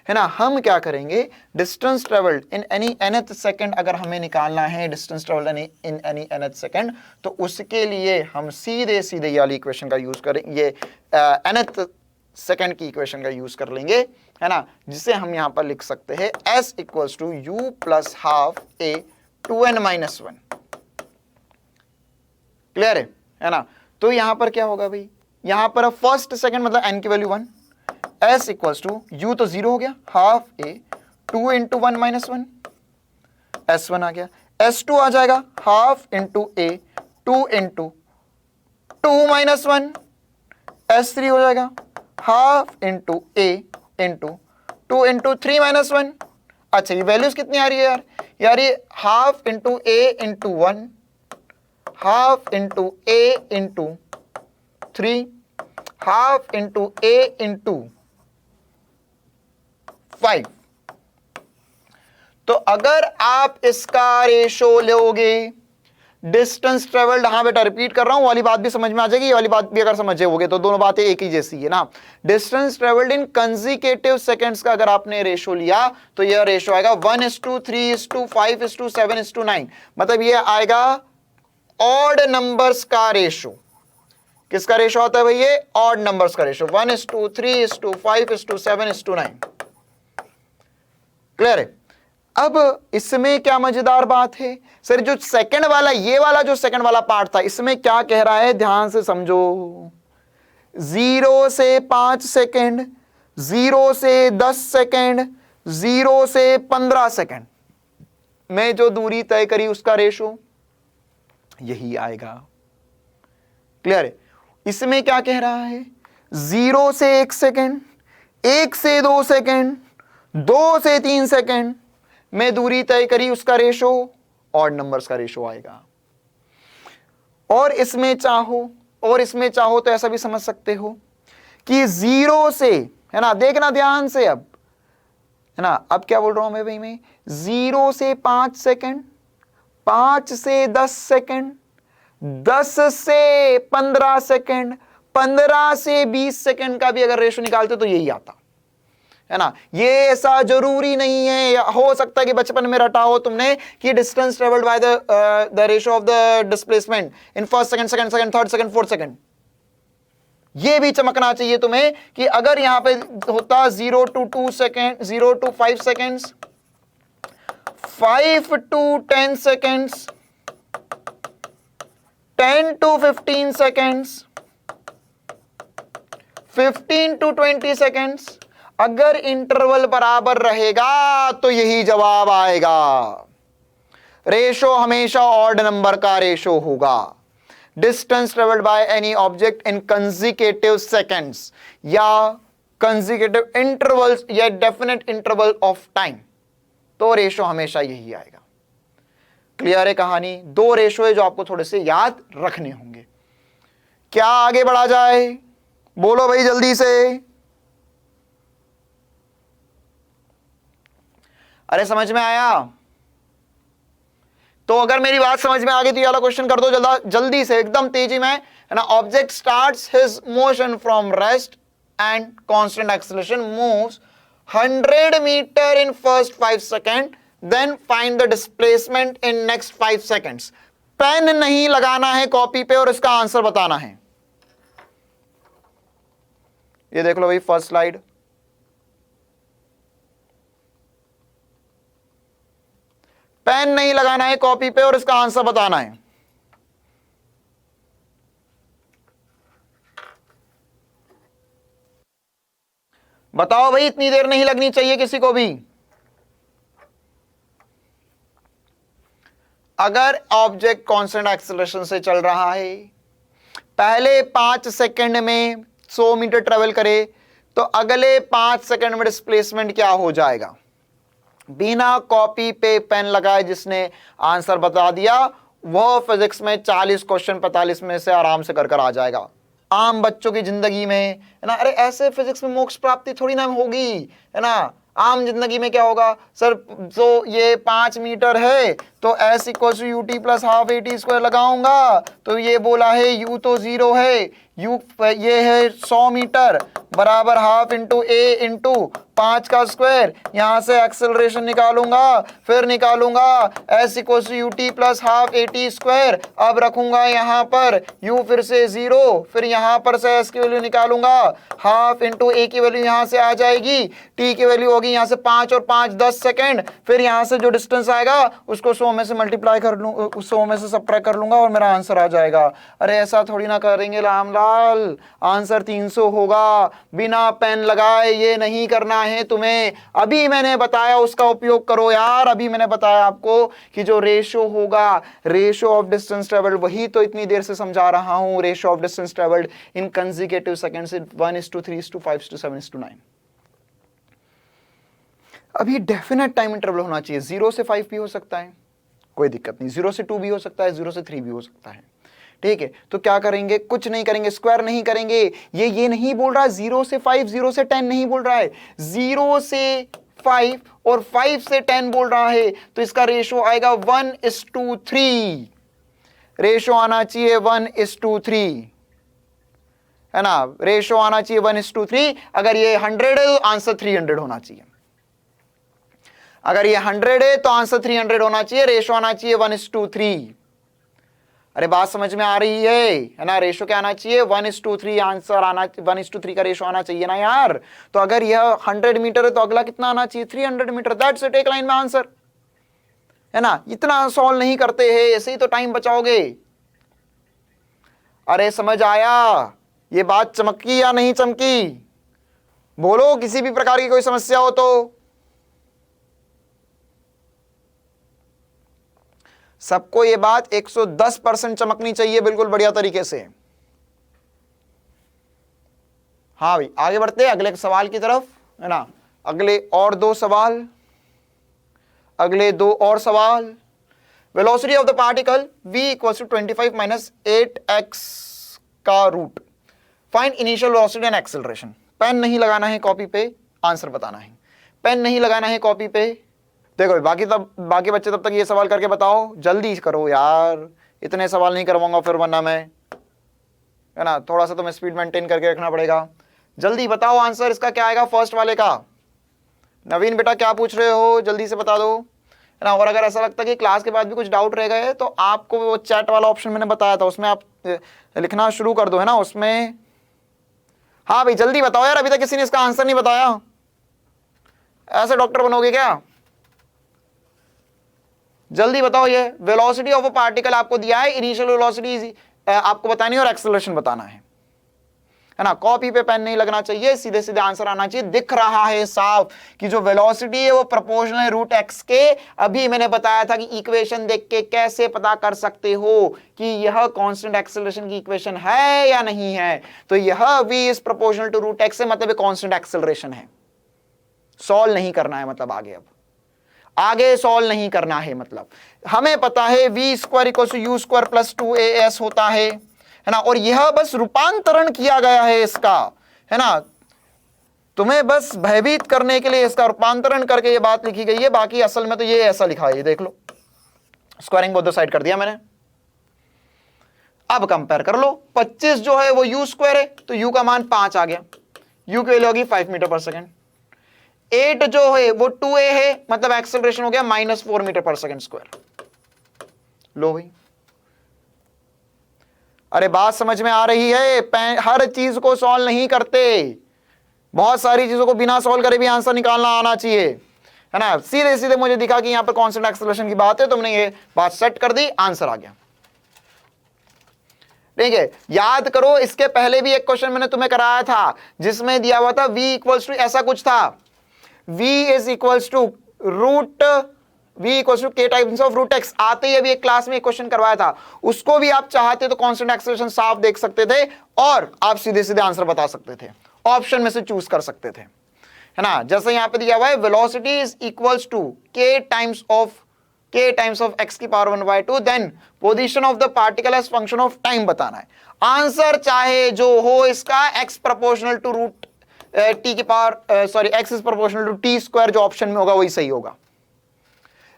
Speaker 2: है ना। हम क्या करेंगे, distance travelled in any nth second अगर हमें निकालना है, distance travelled in any nth second, तो उसके लिए हम सीधे ये वाली इक्वेशन का यूज करेंगे, ये nth सेकंड की इक्वेशन का यूज कर लेंगे, है ना, जिसे हम यहां पर लिख सकते हैं s equals to u plus half a 2n minus 1। Clear है ना। तो यहां पर क्या होगा भाई, यहां पर फर्स्ट सेकंड मतलब n की value 1, s equals to u तो 0 हो गया, half a 2 into 1 minus 1, s1 आ गया, s2 आ जाएगा half into a 2 into 2 minus 1, s3 हो जाएगा half into a into 2 into 3 minus 1। अच्छा ये वैल्यूज कितनी आ रही है यार ये half into a into 1, half into a into 3, half into a into 5। तो अगर आप इसका रेशो लोगे, डिस्टेंस ट्रेवल्ड, हाँ बेटा रिपीट कर रहा हूं, वाली बात भी समझ में आ जाएगी, ये वाली बात भी अगर समझे होगे तो दोनों बातें एक ही जैसी है ना। Distance travelled in consecutive seconds का अगर आपने रेशो लिया तो यह रेशो आएगा 1:3:5:7:9, मतलब ये आएगा ऑड नंबर्स का रेशो। किसका रेशो आता है भाई, ये ऑड नंबर्स का रेशो 1:3:5:7:9। क्लियर है। अब इसमें क्या मजेदार बात है सर, जो सेकंड वाला, ये वाला जो सेकंड वाला पार्ट था, इसमें क्या कह रहा है, ध्यान से समझो। 0 से 5 सेकंड, 0 से 10 सेकंड, 0 से 15 सेकंड में जो दूरी तय करी उसका रेशो यही आएगा। क्लियर है। इसमें क्या कह रहा है, 0 से 1 सेकंड, 1 से 2 सेकंड, 2 से 3 सेकंड में दूरी तय करी उसका रेशो ऑड नंबर्स का रेशो आएगा। और इसमें चाहो तो ऐसा भी समझ सकते हो कि 0 से, है ना, देखना ध्यान से, अब है ना, अब क्या बोल रहा हूं मैं भाई, मैं 0 से 5 सेकंड, 5 से 10 सेकंड, 10 से 15 सेकंड, 15 से 20 सेकंड का भी अगर रेशो निकालते तो यही आता, है ना। ये ऐसा जरूरी नहीं है, या हो सकता है कि बचपन में रटा हो तुमने कि distance travelled by the ratio of the displacement in first second, second second, third second, fourth second. ये भी चमकना चाहिए तुम्हें कि अगर यहां पे होता 0 to 2 second, 0 to 5 seconds, 5 to 10 seconds, 10 to 15 seconds, 15 to 20 seconds, अगर इंटरवल बराबर रहेगा तो यही जवाब आएगा। रेशो हमेशा ऑड नंबर का रेशो होगा। Distance travelled by any object in consecutive seconds या कंसेक्यूटिव इंटरवल्स या डेफिनेट इंटरवल ऑफ टाइम, तो रेशो हमेशा यही आएगा। क्लियर है कहानी। दो रेशो है जो आपको थोड़े से याद रखने होंगे। क्या आगे बढ़ा जाए, बोलो भाई जल्दी से। अरे समझ में आया? तो अगर मेरी बात समझ में आ गई तो ये वाला क्वेश्चन कर दो जल्दी से, एकदम तेजी में, है ना। Object starts his motion from rest and constant acceleration, moves 100 metre in first 5 second, then find the displacement in next 5 seconds. Pen नहीं लगाना है कॉपी पे और इसका आंसर बताना है। ये देख लो भाई फर्स्ट स्लाइड, पेन नहीं लगाना है कॉपी पे और इसका आंसर बताना है। बताओ भाई, इतनी देर नहीं लगनी चाहिए किसी को भी। अगर ऑब्जेक्ट कांस्टेंट एक्सेलरेशन से चल रहा है, पहले 5 सेकंड में 100 मीटर ट्रेवल करे, तो अगले 5 सेकंड में डिस्प्लेसमेंट क्या हो जाएगा? बिना कॉपी पे पेन लगाए जिसने आंसर बता दिया, वह फिजिक्स में 40 क्वेश्चन 45 में से आराम से कर आ जाएगा। आम बच्चों की जिंदगी में, है ना, अरे ऐसे फिजिक्स में मोक्ष प्राप्ति थोड़ी ना होगी, है ना। आम जिंदगी में क्या होगा सर, जो ये 5 मीटर है तो s equal to you t plus half a t square लगाऊंगा, तो ये बोला है यू तो 0 है, यू ये है 100 मीटर बराबर हाफ इंटू ए इंटू 5 का स्क्वायर, यहां से एक्सेलरेशन निकालूंगा, फिर निकालूंगा s equal to you t plus half a t square. अब रखूंगा यहां पर u फिर से 0, फिर यहां पर से s की वैल्यू निकालूंगा, हाफ इंटू ए की वैल्यू यहां से आ जाएगी, t की वैल्यू होगी यहां से 5 और 5 10 सेकेंड, फिर यहां से जो डिस्टेंस आएगा उसको 100 में से मल्टीप्लाई कर लूं, 100 में से सब्ट्रैक्ट कर लूंगा और मेरा आंसर आ जाएगा। अरे ऐसा थोड़ी ना करेंगे रामलाल, आंसर 300 होगा बिना पेन लगाए। ये नहीं करना है तुम्हें, अभी मैंने बताया उसका उपयोग करो यार। अभी मैंने बताया आपको कि जो रेशो होगा, रेशो ऑफ डिस्टेंस ट्रेवल्ड, वही तो इतनी देर से समझा रहा हूं। Ratio of distance travelled in consecutive seconds 1:3:5:7:9। अभी डेफिनेट टाइम इंटरवल होना चाहिए। 0 से 5 भी हो सकता है, कोई दिक्कत नहीं, 0 से 2 भी हो सकता है, 0 से 3 भी हो सकता है, ठीक है। तो क्या करेंगे, कुछ नहीं करेंगे, स्क्वायर नहीं करेंगे। ये नहीं बोल रहा 0 से 5, 0 से 10 नहीं बोल रहा है, 0 से 5 और 5 से 10 बोल रहा है। तो इसका रेशो आएगा 1:3, रेशो आना चाहिए 1:3, है ना। रेशो आना चाहिए 1:3। अगर ये 100 है तो आंसर 300 होना चाहिए। अगर ये 100 है तो आंसर 300 होना चाहिए, रेशो आना चाहिए 1:3। अरे बात समझ में आ रही है ना। रेशो क्या आना चाहिए 1:3, आंसर आना 1:3 का रेशो आना चाहिए ना यार। तो अगर यह 100 मीटर है तो अगला कितना आना चाहिए 300 मीटर। दैट्स इट, एक लाइन में आंसर, है ना। इतना सॉल्व नहीं करते हैं, ऐसे ही तो टाइम बचाओगे। अरे समझ आया, ये बात चमकी या नहीं चमकी? बोलो किसी भी प्रकार की कोई समस्या हो तो। सबको ये बात 110% चमकनी चाहिए बिल्कुल बढ़िया तरीके से। हाँ भाई, आगे बढ़ते हैं अगले सवाल की तरफ, है ना। अगले और 2 सवाल, अगले 2 और सवाल। Velocity of the particle v = 25 - 8x का रूट, find initial velocity and acceleration. Pen नहीं लगाना है कॉपी पे, आंसर बताना है। पेन नहीं लगाना है कॉपी पे। देखो बाकी बच्चे तब तक ये सवाल करके बताओ, जल्दी करो यार, इतने सवाल नहीं करवाऊंगा फिर वरना मैं, है ना। थोड़ा सा तुम्हें स्पीड मेंटेन करके रखना पड़ेगा। जल्दी बताओ आंसर इसका क्या आएगा फर्स्ट वाले का। नवीन बेटा क्या पूछ रहे हो, जल्दी से बता दो, है ना। और अगर ऐसा लगता है कि क्लास के बाद भी कुछ डाउट रह गए तो आपको वो चैट वाला ऑप्शन मैंने बताया था, उसमें आप लिखना शुरू कर दो, है ना, उसमें। हाँ भाई जल्दी बताओ यार, अभी तक किसी ने इसका आंसर नहीं बताया। ऐसे डॉक्टर बनोगे क्या? जल्दी बताओ। ये वेलोसिटी ऑफ अ पार्टिकल आपको दिया है, इनिशियल वेलोसिटी आपको बतानी है और एक्सेलरेशन बताना है ना। कॉपी पे पेन नहीं लगना चाहिए, सीधे सीधे आंसर आना चाहिए। दिख रहा है साफ कि जो वेलोसिटी है वो प्रोपोर्शनल है रूट एक्स के। अभी मैंने बताया था कि इक्वेशन देख के कैसे पता कर सकते हो कि यह कांस्टेंट एक्सेलरेशन की इक्वेशन है या नहीं है। तो यह v is proportional to root x है, मतलब कांस्टेंट एक्सेलरेशन है। सॉल्व नहीं करना है, मतलब आगे सॉल्व नहीं करना है। मतलब हमें पता है v² = u² + 2as होता है है ना, और यह बस रूपांतरण किया गया है इसका, है ना, तुम्हें बस भयभीत करने के लिए इसका रूपांतरण करके ये बात लिखी गई है, बाकी असल में तो ये ऐसा लिखा है, ये देख लो, स्क्वायरिंग बोथ द साइड कर दिया मैंने। अब कंपेयर कर लो, 25 जो है वो u स्क्वायर है, तो u का मान 5 आ गया, u की वैल्यू होगी 5 मीटर पर सेकेंड। 8 जो है वो 2a है, मतलब एक्सेलरेशन हो गया -4 मीटर पर सेकेंड स्क्वायर। लो भाई, अरे बात समझ में आ रही है? हर चीज को सॉल्व नहीं करते, बहुत सारी चीजों को बिना सॉल्व करे भी आंसर निकालना आना चाहिए, है ना। सीधे सीधे मुझे दिखा कि यहां पर कांस्टेंट एक्सेलरेशन की बात है, तो मैंने ये बात सेट कर दी, आंसर आ गया। ठीक है, याद करो इसके पहले भी एक क्वेश्चन मैंने तुम्हें कराया था जिसमें दिया हुआ था v इक्वल्स टू ऐसा कुछ था, v is equals to root v equals to k times of root x। आते ही अभी एक क्लास में एक क्वेश्चन करवाया था, उसको भी आप चाहते तो कांस्टेंट एक्सेलरेशन साफ देख सकते थे और आप सीधे सीधे आंसर बता सकते थे, ऑप्शन में से चूज कर सकते थे, है ना। जैसे यहां पे दिया हुआ है velocity is equals to k times of x की power 1/2, then position of the particle as function of time बताना है। आंसर चाहे जो हो इसका x proportional to root t की power x is proportional to t square, जो option में होगा वही सही होगा,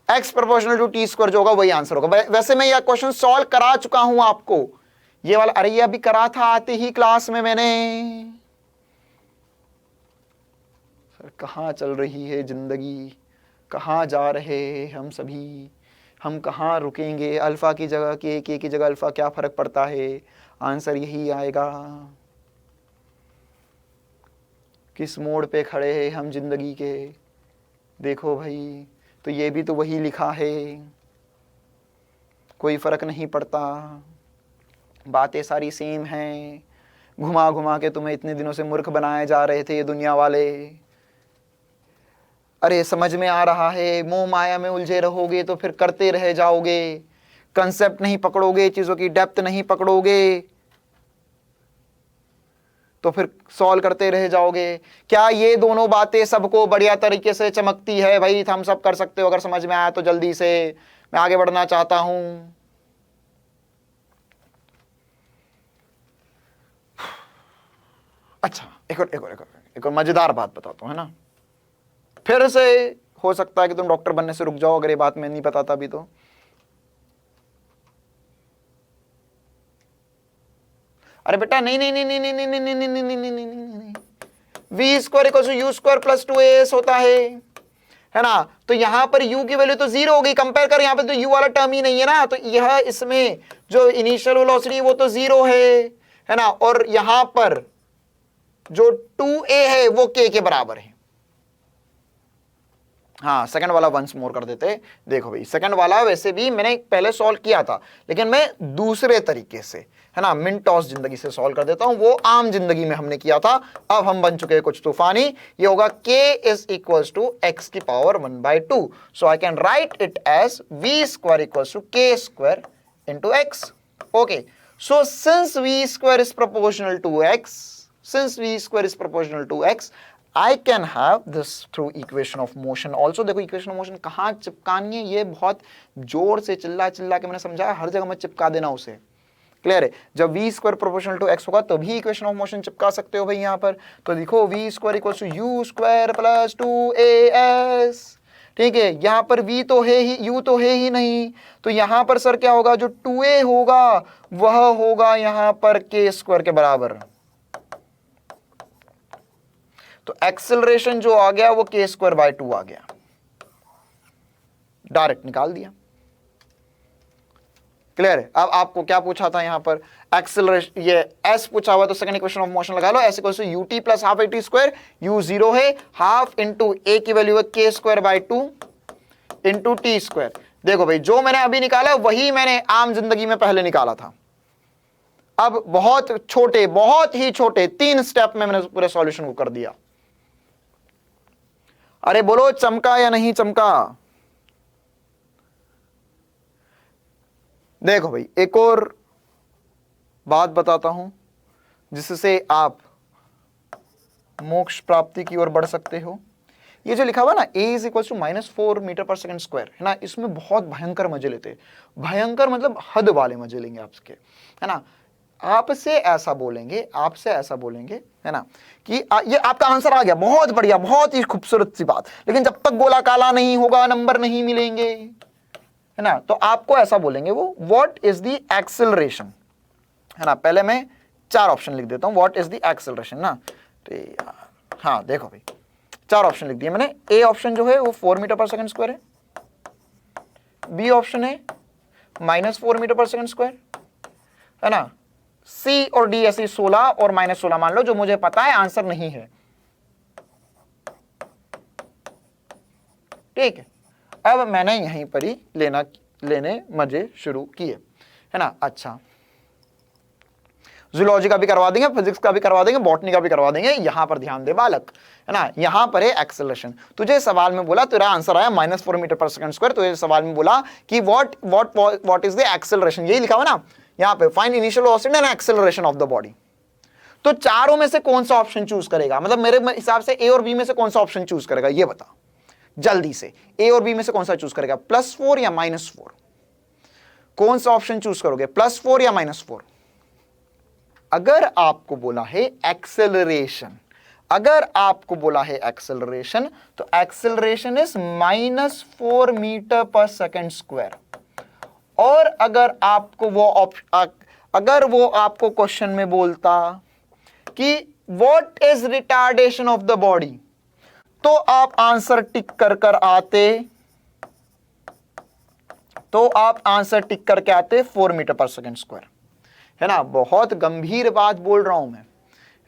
Speaker 2: x proportional to t square जो होगा वही आंसर होगा। वैसे मैं यह क्वेश्चन सॉल्व करा चुका हूं आपको, ये वाला, अरे ये अभी करा था आते ही क्लास में मैंने। सर कहां चल रही है जिंदगी, कहाँ जा रहे हम सभी, हम कहाँ रुकेंगे, अल्फा की जगह के की जगह अल्फा, क्या फर्क पड़ता है, आंसर यही आएगा। किस मोड़ पे खड़े हैं हम जिंदगी के, देखो भाई, तो ये भी तो वही लिखा है, कोई फर्क नहीं पड़ता, बातें सारी सेम हैं, घुमा घुमा के तुम्हें इतने दिनों से मूर्ख बनाए जा रहे थे ये दुनिया वाले। अरे समझ में आ रहा है, मोह माया में उलझे रहोगे तो फिर करते रह जाओगे, कंसेप्ट नहीं पकड़ोगे, चीजों की डेप्थ नहीं पकड़ोगे तो फिर सॉल्व करते रह जाओगे। क्या ये दोनों बातें सबको बढ़िया तरीके से चमकती है? भाई हम सब कर सकते हो, अगर समझ में आया तो जल्दी से, मैं आगे बढ़ना चाहता हूं। अच्छा, एक और मजेदार बात बताता हूं, है ना। फिर से हो सकता है कि तुम डॉक्टर बनने से रुक जाओ अगर ये बात मैं नहीं बताता अभी तो। अरे बेटा नहीं नहीं नहीं नहीं नहीं नहीं नहीं नहीं नहीं नहीं नहीं नहीं नहीं नहीं, v square equal to you square plus 2as होता है ना। तो यहां पर u की वैल्यू तो 0 हो गई, कंपेयर कर, यहां पे तो u वाला टर्म ही नहीं है ना, तो यह इसमें जो इनिशियल वेलोसिटी वो तो 0 है ना, और यहां पर जो 2a है वो k के बराबर है। हाँ, सेकंड वाला वंस मोर कर देते। देखो भाई, सेकंड वाला वैसे भी मैंने पहले सॉल्व किया था, लेकिन मैं दूसरे तरीके से, है ना, मिनटॉस जिंदगी से सॉल्व कर देता हूं, वो आम जिंदगी में हमने किया था। अब हम बन चुके हैं कुछ तूफानी। ये होगा k is equals to x की power 1/2, so I can write it as v square equals to k square into x। Okay, so since v square is proportional to x, I can have this through equation of motion also। देखो equation of motion कहाँ चिपकानी है, ये बहुत जोर से चिल्ला चिल्ला के मैंने समझाया, हर जगह में चिपका देना उसे, क्लियर है। जब v square proportional to x होगा तो भी इक्वेशन ऑफ मोशन चिपका सकते हो भाई यहाँ पर। तो देखो v square equals to you square plus 2as, ठीक है। यहाँ पर v तो है ही, u तो है ही नहीं, तो यहाँ पर सर क्या होगा, जो 2a होगा वह होगा यहाँ पर k स्क्वायर के बराबर। तो एक्सेलरेशन जो आ गया वो k स्क्वायर बाय 2 आ गया, डायरेक्ट निकाल दिया, क्लियर है। अब आपको क्या पूछा था यहां पर, एक्सेलरेशन, ये s पूछा हुआ, तो सेकंड इक्वेशन ऑफ मोशन लगा लो, s equals to ut plus half at square, u 0 है, हाफ इंटू a की वैल्यू है k square by 2 into t square. देखो भाई, जो मैंने अभी निकाला वही मैंने आम जिंदगी में पहले निकाला था। अब बहुत ही छोटे 3 स्टेप में मैंने पूरे सॉल्यूशन को कर दिया। अरे बोलो चमका या नहीं चमका? देखो भाई, एक और बात बताता हूं जिससे आप मोक्ष प्राप्ति की ओर बढ़ सकते हो। ये जो लिखा हुआ ना a is equal to -4 metre per second square, है ना, इसमें बहुत भयंकर मजे लेते हैं। भयंकर मतलब हद वाले मजे लेंगे आपके, है ना। आपसे ऐसा बोलेंगे है ना कि ये आपका आंसर आ गया, बहुत बढ़िया, बहुत ही खूबसूरत सी बात, लेकिन जब तक गोला काला नहीं होगा नंबर नहीं मिलेंगे, है ना। तो आपको ऐसा बोलेंगे वो, व्हाट इज द एक्सेलरेशन, है ना। पहले मैं 4 ऑप्शन लिख देता हूं, व्हाट इज द एक्सेलरेशन ना। तो हाँ देखो भाई 4 ऑप्शन लिख दिए मैंने। ए ऑप्शन जो है वो 4 मीटर पर सेकंड स्क्वायर है, बी ऑप्शन है -4 मीटर पर सेकंड स्क्वायर, है ना। सी और डी ऐसे 16 और -16 मान लो, जो मुझे पता है आंसर नहीं है, ठीक है। अब मैंने यहीं पर ही लेने मजे शुरू किए, है ना। अच्छा, जूलॉजी का भी करवा देंगे, फिजिक्स का भी करवा देंगे, बॉटनी का भी करवा देंगे। यहां पर ध्यान दे बालक, है ना। यहां पर है एक्सेलरेशन। तुझे सवाल में बोला, तेरा आंसर आया -4 मीटर पर सेकंड स्क्वायर। तुझे सवाल में बोला कि व्हाट इज द एक्सेलरेशन, यही लिखा हुआ ना यहां पे, find initial velocity and acceleration of the body. तो चारों में से कौन सा ऑप्शन चूज करेगा, मतलब मेरे हिसाब से ए और बी में से कौन सा ऑप्शन चूज करेगा, ये बता जल्दी से। ए और बी में से कौन सा चूज करेगा, +4 या -4? कौन सा ऑप्शन चूज करोगे, +4 या -4? अगर आपको बोला है एक्सेलरेशन, तो acceleration is -4 metre per second square. और अगर वो आपको क्वेश्चन में बोलता कि what is retardation of the body, तो आप आंसर टिक कर आते, 4 मीटर पर सेकंड स्क्वायर, है ना। बहुत गंभीर बात बोल रहा हूं मैं,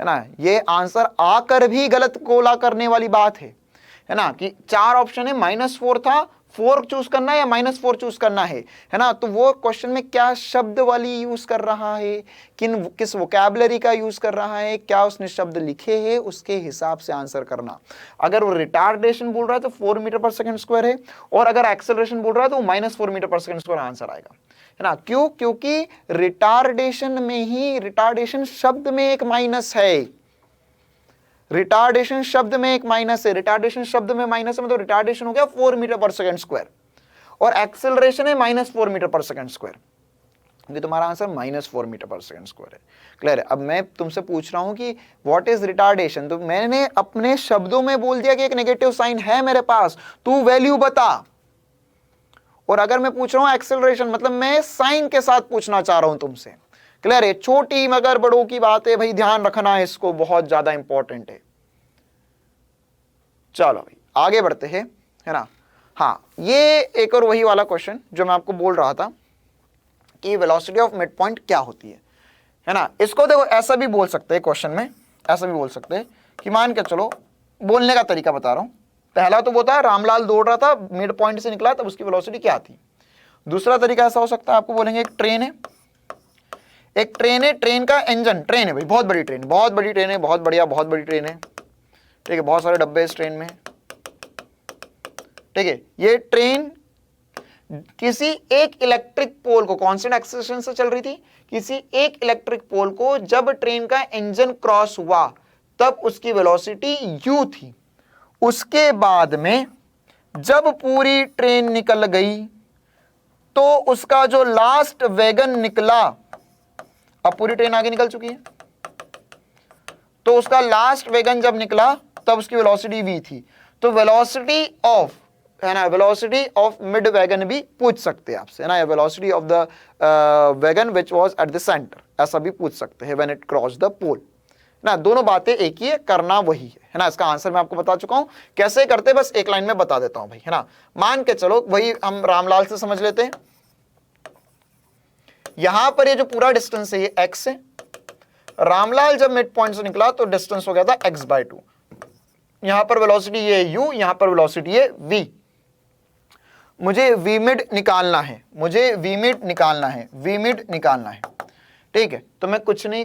Speaker 2: है ना। ये आंसर आकर भी गलत गोला करने वाली बात है ना, कि 4 ऑप्शन है, -4 था, 4 चूज करना है या -4 चूज करना है ना। तो वो क्वेश्चन में क्या शब्द वाली यूज कर रहा है, किस वोकैबुलरी का यूज कर रहा है, क्या उसने शब्द लिखे हैं, उसके हिसाब से आंसर करना। अगर वो रिटार्डेशन बोल रहा है तो 4 मीटर पर सेकंड स्क्वायर है, और अगर एक्सेलरेशन बोल रहा है तो -4 metre per second square answer आएगा, है ना। क्यों? क्योंकि रिटार्डेशन शब्द में एक माइनस है, रिटार्डेशन शब्द में एक माइनस है, रिटार्डेशन शब्द में माइनस है, मतलब रिटार्डेशन हो गया 4 मीटर पर सेकंड स्क्वायर, और एक्सेलरेशन है -4 मीटर पर सेकंड स्क्वायर। ये तुम्हारा answer -4 metre per second square है। क्लियर है? अब मैं तुमसे पूछ रहा हूं कि व्हाट इज रिटार्डेशन, तो मैंने अपने शब्दों में बोल दिया कि एक नेगेटिव साइन है मेरे पास, तू वैल्यू बता। और अगर मैं पूछ रहा हूं एक्सेलरेशन, मतलब मैं साइन के साथ पूछना चाह रहा हूं तुमसे। क्लियर है? छोटी मगर बड़ों की बात है भाई, ध्यान रखना है इसको, बहुत ज्यादा इंपॉर्टेंट है। चलो भाई आगे बढ़ते हैं, है ना। हाँ, ये एक और वही वाला क्वेश्चन जो मैं आपको बोल रहा था कि वेलोसिटी ऑफ मिड पॉइंट क्या होती है ना। इसको देखो ऐसा भी बोल सकते हैं, क्वेश्चन में ऐसा भी बोल सकते हैं कि मान के चलो, बोलने का तरीका बता रहा हूं। पहला तो वो था रामलाल दौड़ रहा था, मिड पॉइंट से निकला, तब उसकी वेलोसिटी क्या थी। दूसरा तरीका ऐसा हो सकता है, आपको बोलेंगे एक ट्रेन है, ट्रेन का इंजन, ट्रेन है भाई, बहुत बड़ी ट्रेन है, बहुत बढ़िया, बहुत बड़ी ट्रेन है, ठीक है, बहुत सारे डब्बे इस ट्रेन में, ठीक है। ये ट्रेन किसी एक इलेक्ट्रिक पोल को, कांस्टेंट एक्सेलरेशन से चल रही थी, किसी एक इलेक्ट्रिक पोल को जब ट्रेन का इंजन क्रॉस हुआ तब उसकी वेलोसिटी u थी। उसके बाद में जब पूरी ट्रेन निकल गई तो उसका जो लास्ट वैगन निकला, अब पूरी ट्रेन आगे निकल चुकी है, तो उसका लास्ट वैगन जब निकला तब उसकी वेलोसिटी v थी। तो वेलोसिटी ऑफ, है ना, वेलोसिटी ऑफ मिड वैगन भी पूछ सकते हैं आपसे, है ना, velocity of the wagon which was at the centre, ऐसा भी पूछ सकते हैं व्हेन इट क्रॉस द पोल, ना। दोनों बातें एक ही है, करना वही है ना। इसका आंसर मैं आपको बता चुका हूं, कैसे करते बस एक लाइन में बता देता हूं भाई, है ना। मान के चलो वही हम रामलाल से समझ लेते हैं। यहां पर ये जो पूरा डिस्टेंस है ये x है, रामलाल जब मिड पॉइंट से निकला तो डिस्टेंस हो गया था x/2। यहां पर वेलोसिटी ये u, यहां पर वेलोसिटी ये v। मुझे v मिड निकालना है, v मिड निकालना है, ठीक है। तो मैं कुछ नहीं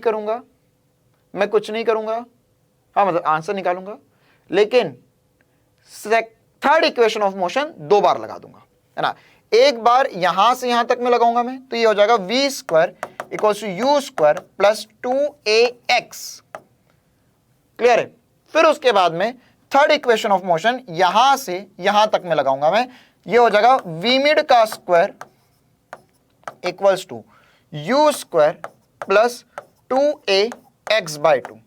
Speaker 2: करूंगा, हाँ, मतलब आंसर निकालूंगा, लेकिन थर्ड इक्वेशन ऑफ मोशन 2 बार लगा दूंगा, है ना। एक बार यहां से यहां तक में लगाऊंगा मैं, तो ये हो जाएगा v² = u² + 2ax। क्लियर है? फिर उसके बाद में थर्ड इक्वेशन ऑफ मोशन यहां से यहां तक में लगाऊंगा मैं, ये हो जाएगा v मिड का स्क्वायर = u² प्लस 2ax/2,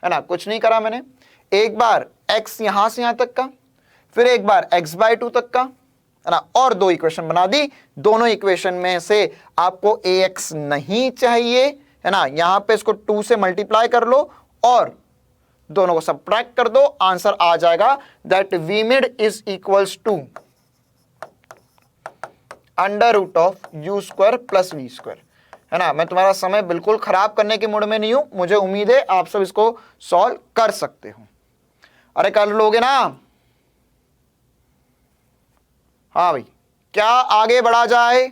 Speaker 2: है ना। कुछ नहीं करा मैंने, एक बार x यहां से यहां तक का, फिर एक बार x/2 तक का, है ना, और दो इक्वेशन बना दी। दोनों इक्वेशन में से आपको ax नहीं चाहिए, है ना, यहां पे इसको 2 से मल्टीप्लाई कर लो और दोनों को सबट्रैक्ट कर दो, आंसर आ जाएगा that v mid is equals to √u² plus v², है ना। मैं तुम्हारा समय बिल्कुल खराब करने के मूड में नहीं हूं, मुझे उम्मीद है आप सब इसको सॉल्व कर सकते हो। अरे कर लोगे ना? हाँ भाई, क्या आगे बढ़ा जाए?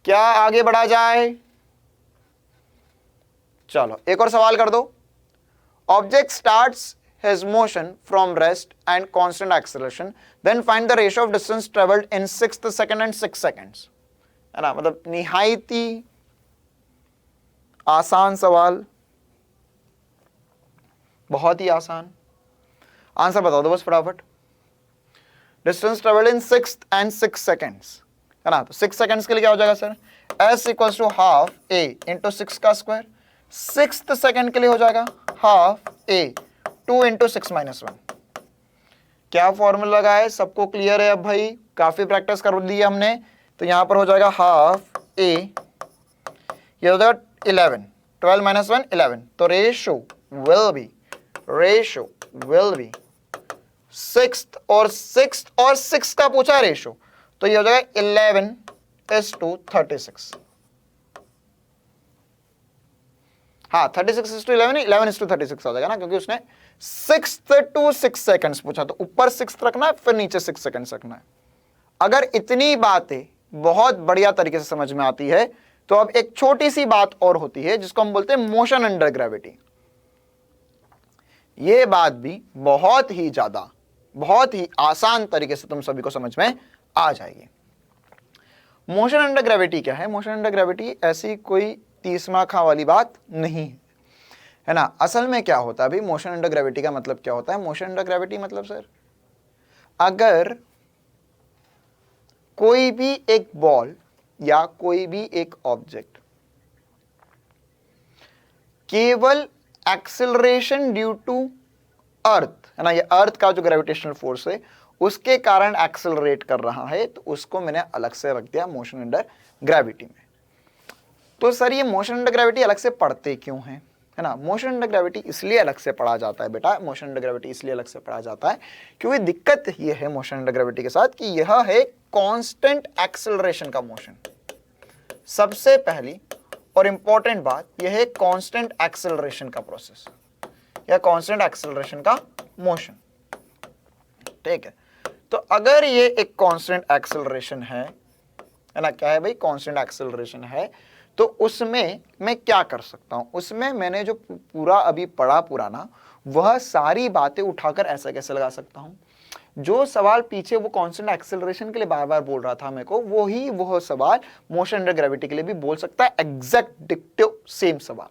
Speaker 2: क्या आगे बढ़ा जाए? चलो एक और सवाल कर दो। Object starts his motion from rest and constant acceleration, then find the ratio of distance traveled in 6th second and 6 seconds, है ना। मतलब निहायती आसान सवाल, बहुत ही आसान। आंसर बता दो बस फटाफट। Distance travelled in 6th and 6 seconds, है ना। तो 6 seconds के लिए क्या हो जाएगा sir? s equals to half a into 6 का स्क्वायर। 6th सेकेंड के लिए हो जाएगा हाफ a 2 इंटू 6 माइनस 1। क्या फॉर्मूला लगा है? सबको क्लियर है अब भाई? काफी प्रैक्टिस कर दी हमने। तो यहां पर हो जाएगा हाफ a, ये हो जाएगा 11, 12 माइनस 1 11, तो रेशो विल बी 6th और 6 का पूछा है रेशो, तो ये हो जाएगा 11:36। हाँ 36:11 नहीं, 11:36 आ जाएगा ना, क्योंकि उसने 6th to 6 seconds पूछा, तो ऊपर 6th रखना है, फिर नीचे 6 seconds रखना है। अगर इतनी बातें बहुत बढ़िया तरीके से समझ में आती है, तो अब एक छोटी सी बात और होती है जिसको हम बोलते हैं मोशन अंडर ग्रेविटी। यह बात भी बहुत ही आसान तरीके से तुम सभी को समझ में आ जाएगी। मोशन अंडर ग्रेविटी क्या है? मोशन अंडर ग्रेविटी ऐसी कोई तीसरा खा वाली बात नहीं है ना। असल में क्या होता है अभी मोशन अंडर ग्रेविटी का मतलब क्या होता है? मोशन अंडर ग्रेविटी मतलब सर, अगर कोई भी एक बॉल या कोई भी एक ऑब्जेक्ट केवल एक्सेलरेशन ड्यू टू अर्थ, है ना, ये अर्थ का जो ग्रेविटेशनल फोर्स है उसके कारण एक्सेलरेट कर रहा है, तो उसको मैंने अलग से रख दिया मोशन अंडर ग्रेविटी में। तो सर ये मोशन अंडर ग्रेविटी अलग से पढ़ते क्यों हैं, है ना? मोशन अंडर ग्रेविटी इसलिए अलग से पढ़ा जाता है बेटा, मोशन अंडर ग्रेविटी इसलिए अलग से पढ़ा जाता है क्योंकि दिक्कत ये है मोशन अंडर ग्रेविटी के साथ कि यह है कांस्टेंट एक्सेलरेशन का मोशन। सबसे पहली और इंपॉर्टेंट बात यह है कांस्टेंट एक्सेलरेशन का प्रोसेस या कांस्टेंट एक्सेलरेशन का मोशन, ठीक है। तो अगर ये एक कांस्टेंट एक्सेलरेशन है ना, क्या है भाई? कांस्टेंट एक्सेलरेशन है, तो उसमें मैं क्या कर सकता हूं? उसमें मैंने जो पूरा अभी पढ़ा पुराना, वह सारी बातें उठाकर ऐसा कैसे लगा सकता हूं? जो सवाल पीछे वो कांस्टेंट एक्सेलरेशन के लिए बार बार बोल रहा था मेरे को, वह सवाल मोशन अंडर ग्रेविटी के लिए भी बोल सकता है, एग्जैक्ट डिक्टिव सेम सवाल,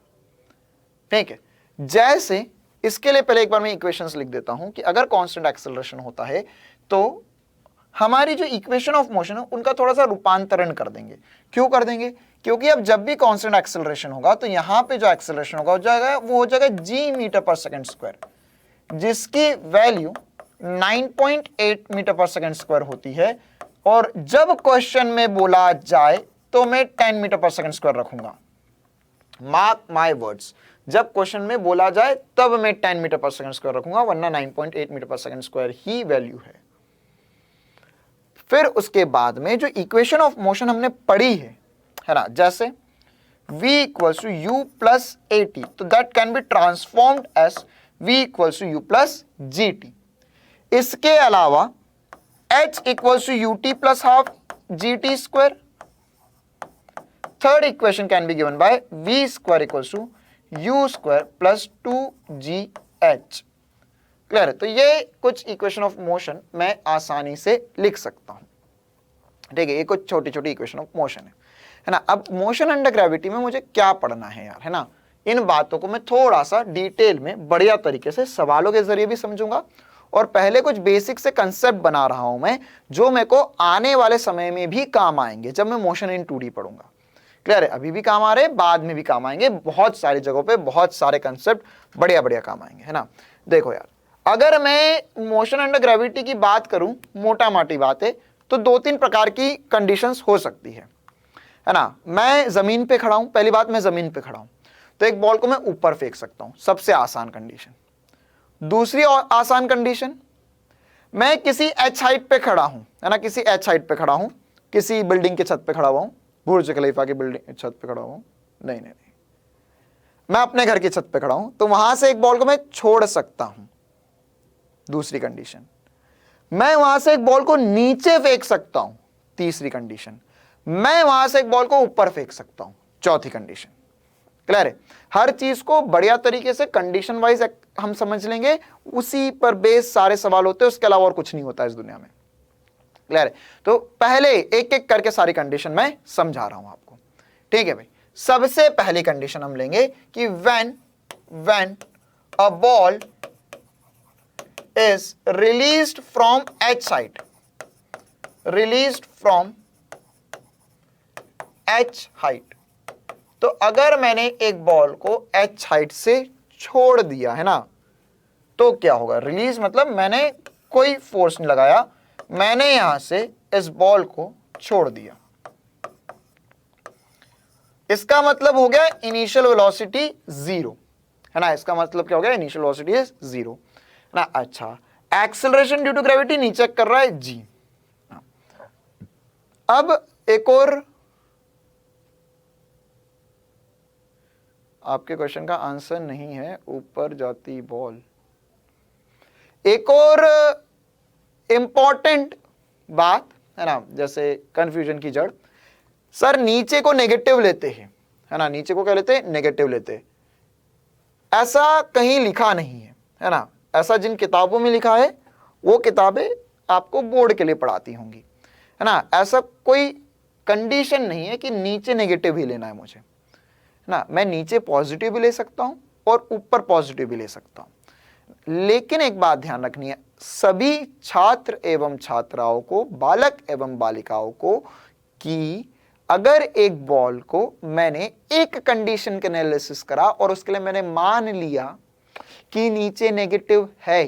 Speaker 2: ठीक है। जैसे इसके लिए पहले एक बार मैं इक्वेशंस लिख देता हूं कि अगर कांस्टेंट एक्सेलरेशन होता है तो हमारी जो इक्वेशन ऑफ मोशन है उनका थोड़ा सा रूपांतरण कर देंगे। क्यों कर देंगे? क्योंकि अब जब भी कांस्टेंट एक्सेलरेशन होगा तो यहां पे जो एक्सेलरेशन होगा वो हो जाएगा g metre per second square, जिसकी value 9.8 metre per second square होती है। और जब क्वेश्चन में बोला जाए तो मैं 10 मीटर पर सेकंड स्क्वायर रखूंगा। मार्क माय वर्ड्स, जब क्वेश्चन में बोला जाए तब मैं 10 मीटर पर सेकंड स्क्वायर रखूंगा, वरना 9.8 मीटर पर सेकंड स्क्वायर ही वैल्यू है। फिर उसके बाद में जो इक्वेशन ऑफ मोशन हमने पढ़ी है ना, जैसे v equals to u plus at, तो that can be transformed as v equals to u plus gt। इसके अलावा h equals to ut plus half gt square. Third equation can be given by v square equals to u square plus 2gh। Clear है? तो ये कुछ equation of motion मैं आसानी से लिख सकता हूं, ठीक है। ये कुछ छोटी छोटी इक्वेशन ऑफ मोशन है ना। अब मोशन अंडर ग्रेविटी में मुझे क्या पढ़ना है यार, है ना? इन बातों को मैं थोड़ा सा डिटेल में बढ़िया तरीके से सवालों के जरिए भी समझूंगा और पहले कुछ बेसिक से कंसेप्ट बना रहा हूं मैं, जो मेरे को आने वाले समय में भी काम आएंगे जब मैं मोशन इन 2D पढ़ूंगा। क्लियर है? अभी भी काम आ रहे हैं, बाद में भी काम आएंगे, बहुत सारी जगहों पे बहुत सारे कंसेप्ट बढ़िया बढ़िया काम आएंगे, है ना। देखो यार, अगर मैं मोशन अंडर ग्रेविटी की बात करूं, मोटा माटी बात है, तो 2-3 प्रकार की कंडीशंस हो सकती है ना। मैं जमीन पे खड़ा हूं, पहली बात मैं जमीन पे खड़ा हूं, तो एक बॉल को मैं ऊपर फेंक सकता हूं, सबसे आसान कंडीशन। दूसरी और आसान कंडीशन, मैं किसी एच हाइट पे खड़ा हूं, है ना, किसी एच हाइट पे खड़ा हूं, किसी बिल्डिंग के छत पे खड़ा हुआ हूं, बुर्ज खलीफा की बिल्डिंग छत पे खड़ा हुआ हूं, नहीं, मैं अपने घर की छत पे खड़ा हूं, तो वहां से एक बॉल को मैं छोड़ सकता हूं। दूसरी कंडीशन, मैं वहां से एक बॉल को नीचे फेंक सकता हूं। तीसरी कंडीशन, मैं वहां से एक बॉल को ऊपर फेंक सकता हूं। चौथी कंडीशन। क्लियर है? हर चीज को बढ़िया तरीके से कंडीशन वाइज हम समझ लेंगे, उसी पर बेस सारे सवाल होते हैं, उसके अलावा और कुछ नहीं होता इस दुनिया में। क्लियर है? तो पहले एक एक करके सारी कंडीशन मैं समझा रहा हूं आपको, ठीक है भाई। सबसे पहली कंडीशन हम लेंगे कि when a ball is released from H height, तो अगर मैंने एक बॉल को H हाइट से छोड़ दिया, है ना, तो क्या होगा? रिलीज मतलब मैंने कोई फोर्स नहीं लगाया, मैंने यहां से इस बॉल को छोड़ दिया। इसका मतलब हो गया इनिशियल वेलोसिटी 0, है ना। इसका मतलब क्या हो गया? इनिशियल वेलोसिटी इज 0, है ना। अच्छा, एक्सेलरेशन ड्यू टू ग्रेविटी नीचे कर रहा है जी। अब एक और आपके क्वेश्चन का आंसर नहीं है, ऊपर जाती बॉल। एक और इंपॉर्टेंट बात, है ना, जैसे कंफ्यूजन की जड़, सर नीचे को नेगेटिव लेते हैं, है ना, नीचे को क्या लेते हैं? नेगेटिव लेते हैं। ऐसा कहीं लिखा नहीं है ना। ऐसा जिन किताबों में लिखा है वो किताबें आपको बोर्ड के लिए पढ़ाती होंगी, है ना। ऐसा कोई कंडीशन नहीं है कि नीचे नेगेटिव ही लेना है मुझे, है ना। मैं नीचे पॉजिटिव भी ले सकता हूं और ऊपर पॉजिटिव भी ले सकता हूं। लेकिन एक बात ध्यान रखनी है, सभी छात्र एवं छात्राओं को, बालक एवं बालिकाओं को, कि अगर एक बॉल को मैंने एक कंडीशन के एनालिसिस करा और उसके लिए मैंने मान लिया कि नीचे नेगेटिव है,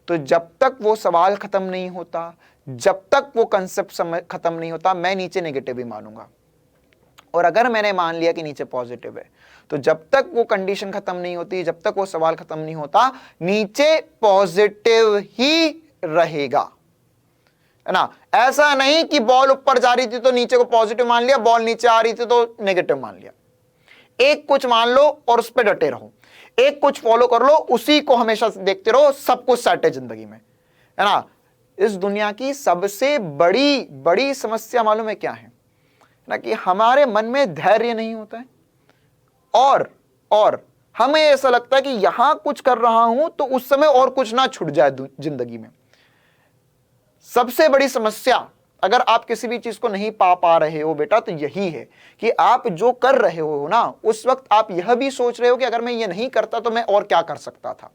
Speaker 2: तो जब तक वो सवाल खत्म नहीं होता, जब तक वो कंसेप्ट खत्म नहीं होता, मैं नीचे नेगेटिव ही मानूंगा। और अगर मैंने मान लिया कि नीचे पॉजिटिव है, तो जब तक वो कंडीशन खत्म नहीं होती, जब तक वो सवाल खत्म नहीं होता, नीचे पॉजिटिव ही रहेगा, है ना। ऐसा नहीं कि बॉल ऊपर जा रही थी तो नीचे को पॉजिटिव मान लिया, बॉल नीचे आ रही थी तो नेगेटिव मान लिया। एक कुछ मान लो और उस पर डटे रहो, एक कुछ फॉलो कर लो, उसी को हमेशा देखते रहो, सब कुछ सेट है जिंदगी में, है ना। इस दुनिया की सबसे बड़ी बड़ी समस्या मालूम है क्या है ना, कि हमारे मन में धैर्य नहीं होता है, और हमें ऐसा लगता है कि यहां कुछ कर रहा हूं तो उस समय और कुछ ना छूट जाए जिंदगी में। सबसे बड़ी समस्या, अगर आप किसी भी चीज को नहीं पा रहे हो बेटा, तो यही है कि आप जो कर रहे हो ना, उस वक्त आप यह भी सोच रहे हो कि अगर मैं ये नहीं करता तो मैं और क्या कर सकता था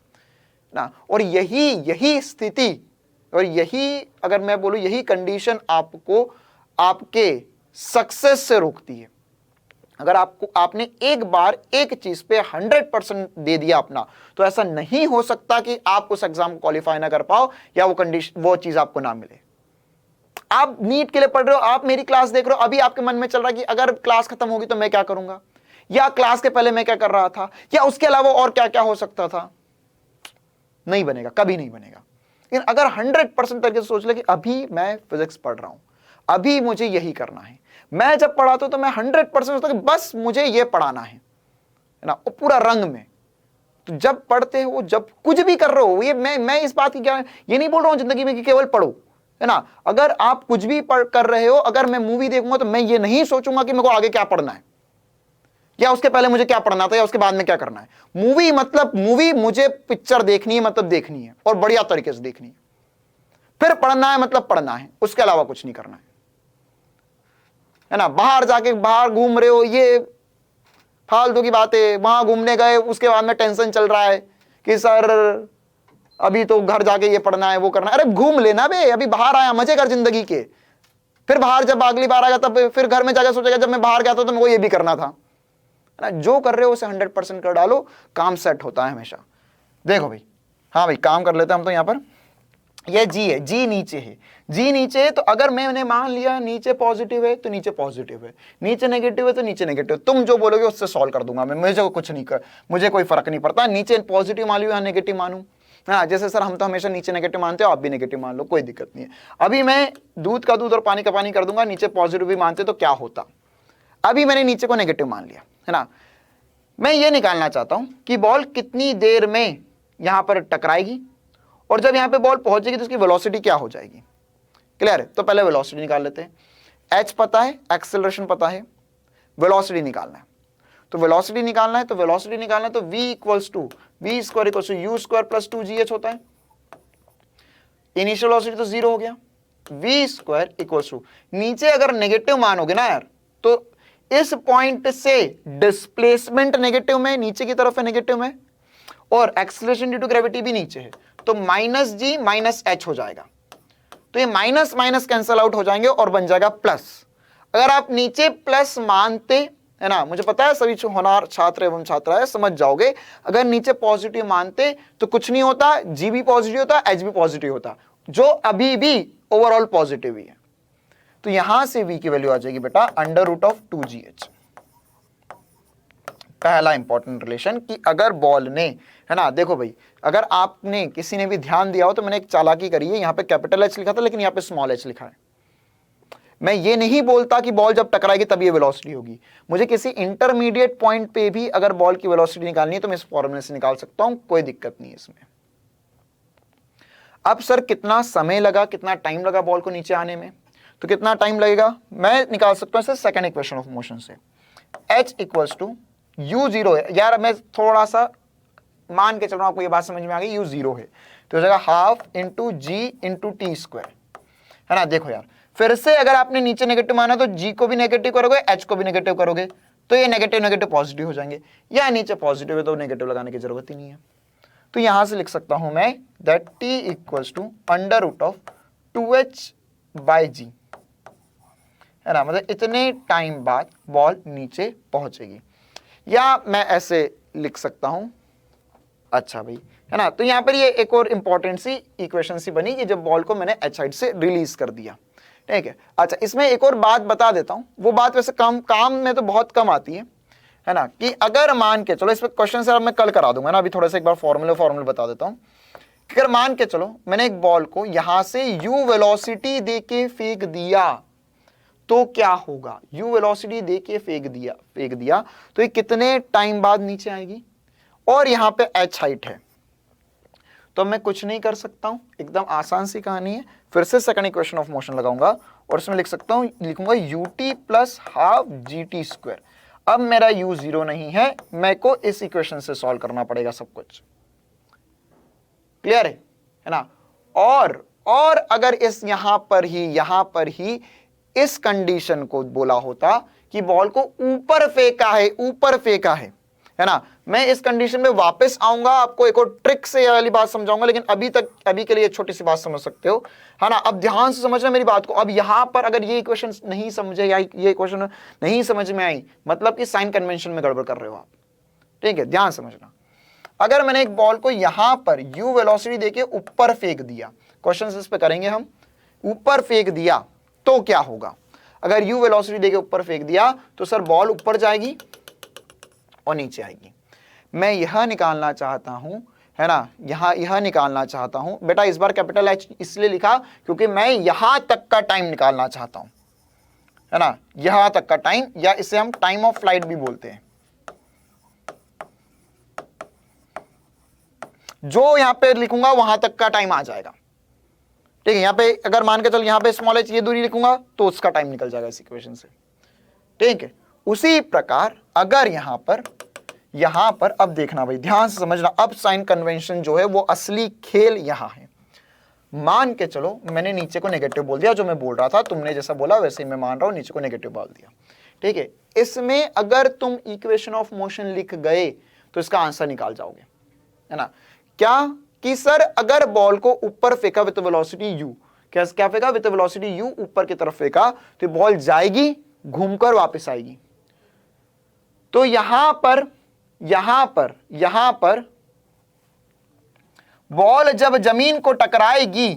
Speaker 2: ना। और यही स्थिति, और यही, अगर मैं बोलूं, यही कंडीशन आपको आपके सक्सेस से रोकती है। अगर आपने एक बार एक चीज पे 100% दे दिया अपना, तो ऐसा नहीं हो सकता कि आप उस एग्जाम को क्वालिफाई ना कर पाओ या वो चीज आपको ना मिले। आप नीट के लिए पढ़ रहे हो, आप मेरी क्लास देख रहे हो, अभी आपके मन में चल रहा है कि अगर क्लास खत्म होगी तो मैं क्या करूंगा, या क्लास के पहले मैं क्या कर रहा था, या उसके अलावा और क्या क्या हो सकता था। नहीं बनेगा, कभी नहीं बनेगा। लेकिन अगर 100% तरीके से सोच ले कि अभी मैं फिजिक्स पढ़ रहा हूं, अभी मुझे यही करना है। मैं जब पढ़ाता हूं तो मैं 100% सोचता कि बस मुझे ये पढ़ाना है ना, वो पूरा रंग में। तो जब पढ़ते हो, जब कुछ भी कर रहे हो, ये मैं इस बात की क्या, ये नहीं बोल रहा हूं जिंदगी में कि केवल पढ़ो, है ना। अगर आप कुछ भी कर रहे हो, अगर मैं मूवी देखूंगा तो मैं ये नहीं सोचूंगा कि मेरे को आगे क्या पढ़ना है, या उसके पहले मुझे क्या पढ़ना था, या उसके बाद में क्या करना है। मूवी मतलब मूवी, मुझे पिक्चर देखनी है मतलब देखनी है, और बढ़िया तरीके से देखनी है। फिर पढ़ना है मतलब पढ़ना है, उसके अलावा कुछ नहीं करना है ना। बाहर जाके बाहर घूम रहे हो, ये फालतू की बात है। वहां घूमने गए, उसके बाद में टेंशन चल रहा है कि सर अभी तो घर जाके ये पढ़ना है वो करना है। अरे घूम लेना बे, अभी बाहर आया, मजे कर जिंदगी के। फिर बाहर जब अगली बार आएगा तब फिर घर में जाकर सोचेगा जब मैं बाहर गया था तो मेरे को ये भी करना था ना। जो कर रहे हो उसे 100% कर डालो, काम सेट होता है हमेशा। देखो भाई, हाँ भाई काम कर लेते हैं हम तो। यहाँ पर ये जी है, जी नीचे है, जी नीचे है, तो अगर मैंने मान लिया नीचे पॉजिटिव है तो नीचे पॉजिटिव है, नीचे नेगेटिव है तो नीचे नेगेटिव। तुम जो बोलोगे उससे सॉल्व कर दूंगा मैं, मुझे कुछ नहीं कर, मुझे कोई फर्क नहीं पड़ता। नीचे पॉजिटिव मान लूं या नेगेटिव मानूं, हाँ जैसे सर हम तो हमेशा नीचे नेगेटिव मानते हो, आप भी नेगेटिव मान लो, कोई दिक्कत नहीं है। अभी मैं दूध का दूध और पानी का पानी कर दूंगा, नीचे पॉजिटिव भी मानते तो क्या होता। अभी मैंने नीचे को नेगेटिव मान लिया है ना। मैं ये निकालना चाहता हूं कि बॉल कितनी देर में यहां पर टकराएगी और जब यहां पे बॉल पहुंचेगी तो उसकी वेलोसिटी क्या हो जाएगी। क्लियर है? तो पहले वेलोसिटी निकाल लेते हैं। एच पता है, एक्सेलरेशन पता है, वेलोसिटी निकालना है। तो वेलोसिटी निकालना है तो v equals to V square equals to you square plus 2gh होता है। इनिशियल वेलोसिटी तो 0 हो गया, v स्क्वायर इक्वल्स टू, नीचे अगर नेगेटिव मानोगे ना यार तो इस पॉइंट से डिस्प्लेसमेंट नेगेटिव में, नीचे की तरफ है नेगेटिव में, और एक्सेलरेशन ड्यू टू ग्रेविटी भी नीचे है, तो माइनस जी माइनस एच हो जाएगा। तो ये माइनस माइनस कैंसल आउट हो जाएंगे और बन जाएगा प्लस। अगर आप नीचे प्लस मानते है ना, मुझे पता है सभी होनहार छात्र एवं छात्रा है, समझ जाओगे। अगर नीचे पॉजिटिव मानते तो कुछ नहीं होता, जी भी पॉजिटिव होता, एच भी पॉजिटिव होता, जो अभी भी ओवरऑल पॉजिटिव ही है। तो यहां से v की वैल्यू आ जाएगी बेटा अंडर रूट ऑफ 2gh। पहला इंपॉर्टेंट रिलेशन कि अगर बॉल ने, है ना, देखो भाई अगर आपने किसी ने भी ध्यान दिया हो तो मैंने एक चालाकी करी है, यहां पे कैपिटल एच लिखा था लेकिन यहां पे स्मॉल एच लिखा है। मैं ये नहीं बोलता कि बॉल जब टकराएगी तब ये वेलोसिटी होगी। मुझे किसी इंटरमीडिएट पॉइंट पे भी अगर बॉल की वेलोसिटी निकालनी है तो मैं इस फॉर्मूले से निकाल सकता हूं, कोई दिक्कत नहीं है इसमें। अब सर कितना समय लगा, कितना टाइम लगा बॉल को नीचे आने में, तो कितना टाइम लगेगा मैं निकाल सकता हूं सेकंड इक्वेशन ऑफ मोशन से। h equals to u zero है यार, मैं थोड़ा सा मान के चल रहा हूं, आपको ये बात समझ में आ गई, u जीरो है तो हो जाएगा हाफ इंटू जी इंटू टी स्क्वायर, है ना। देखो यार फिर से अगर आपने नीचे नेगेटिव माना तो g को भी नेगेटिव करोगे, h को भी नेगेटिव करोगे, तो ये नेगेटिव नेगेटिव पॉजिटिव हो जाएंगे, या नीचे पॉजिटिव है तो नेगेटिव लगाने की जरूरत ही नहीं है। तो यहां से लिख सकता हूं मैं that t equals to under root of 2h by G, है ना, मतलब इतने टाइम बाद बॉल नीचे पहुंचेगी। या मैं ऐसे लिख सकता हूं, अच्छा भाई, है ना, तो यहां पर ये एक और इंपॉर्टेंट सी इक्वेशन सी बनी कि जब बॉल को मैंने एच साइड से रिलीज कर दिया, ठीक है। अच्छा इसमें एक और बात बता देता हूं, वो बात वैसे काम में तो बहुत कम आती है ना, कि अगर मान के चलो, इस पर क्वेश्चन सर मैं कल करा दूंगा ना, अभी थोड़ा सा एक बार फॉर्मूले बता देता हूं। अगर मान के चलो मैंने एक बॉल को यहां से u वेलोसिटी दे के फेंक दिया तो क्या होगा, u वेलोसिटी दे के फेंक दिया तो ये कितने टाइम बाद नीचे आएगी, और यहां पे h हाइट है, तो मैं कुछ नहीं कर सकता हूं, एकदम आसान सी कहानी है। फिर से सेकंड इक्वेशन ऑफ मोशन लगाऊंगा और इसमें लिख सकता हूं, लिखूंगा ut plus half G T square. अब मेरा u जीरो नहीं है, मेरे को इस इक्वेशन से सॉल्व करना पड़ेगा सब कुछ। क्लियर है ना। और अगर इस यहां पर ही इस कंडीशन को बोला होता कि बॉल को ऊपर फेंका है ना, मैं इस कंडीशन में वापस आऊंगा, आपको एक और ट्रिक से ये वाली बात समझाऊंगा, लेकिन अभी के लिए छोटी सी बात समझ सकते हो, है ना। अब ध्यान से समझना मेरी बात को। अब यहां पर अगर ये इक्वेशन नहीं समझे या ये इक्वेशन नहीं समझ में आई, मतलब कि साइन कन्वेंशन में गड़बड़ कर रहे हो आप, ठीक है, ध्यान समझना। अगर मैंने एक बॉल को यहां पर u वेलोसिटी देके ऊपर फेंक दिया, क्वेश्चन इस पे करेंगे हम, ऊपर फेंक दिया तो क्या होगा। अगर u वेलोसिटी देके ऊपर फेंक दिया तो सर बॉल ऊपर जाएगी और नीचे आएगी। मैं यह निकालना चाहता हूं, है ना, यह निकालना चाहता हूं बेटा। इस बार कैपिटल H इसलिए लिखा क्योंकि मैं यहां तक का टाइम निकालना चाहता हूं, है ना, यहां तक का टाइम, या इसे हम टाइम ऑफ फ्लाइट भी बोलते हैं। जो यहां पे लिखूंगा वहां तक का टाइम आ जाएगा, ठीक है। यहां पे अगर मान के चल यहां पे स्मॉल h ये दूरी लिखूंगा तो उसका टाइम निकल जाएगा इस इक्वेशन से, ठीक है। उसी प्रकार अगर यहां पर अब देखना भाई, ध्यान से समझना, अब साइन कन्वेंशन जो है वो असली खेल यहां है। मान के चलो मैंने नीचे को नेगेटिव बोल दिया, जो मैं बोल रहा था, तुमने जैसा बोला वैसे ही मैं मान रहा हूं, नीचे को नेगेटिव बोल दिया, ठीक है। इसमें अगर तुम इक्वेशन ऑफ मोशन लिख गए तो इसका आंसर निकाल जाओगे, है ना। क्या कि सर अगर बॉल को ऊपर फेंका विद वेलोसिटी यू, क्या फेंका विद वेलोसिटी यू, ऊपर की तरफ फेंका तो बॉल जाएगी घूमकर वापस आएगी। तो यहां पर बॉल जब जमीन को टकराएगी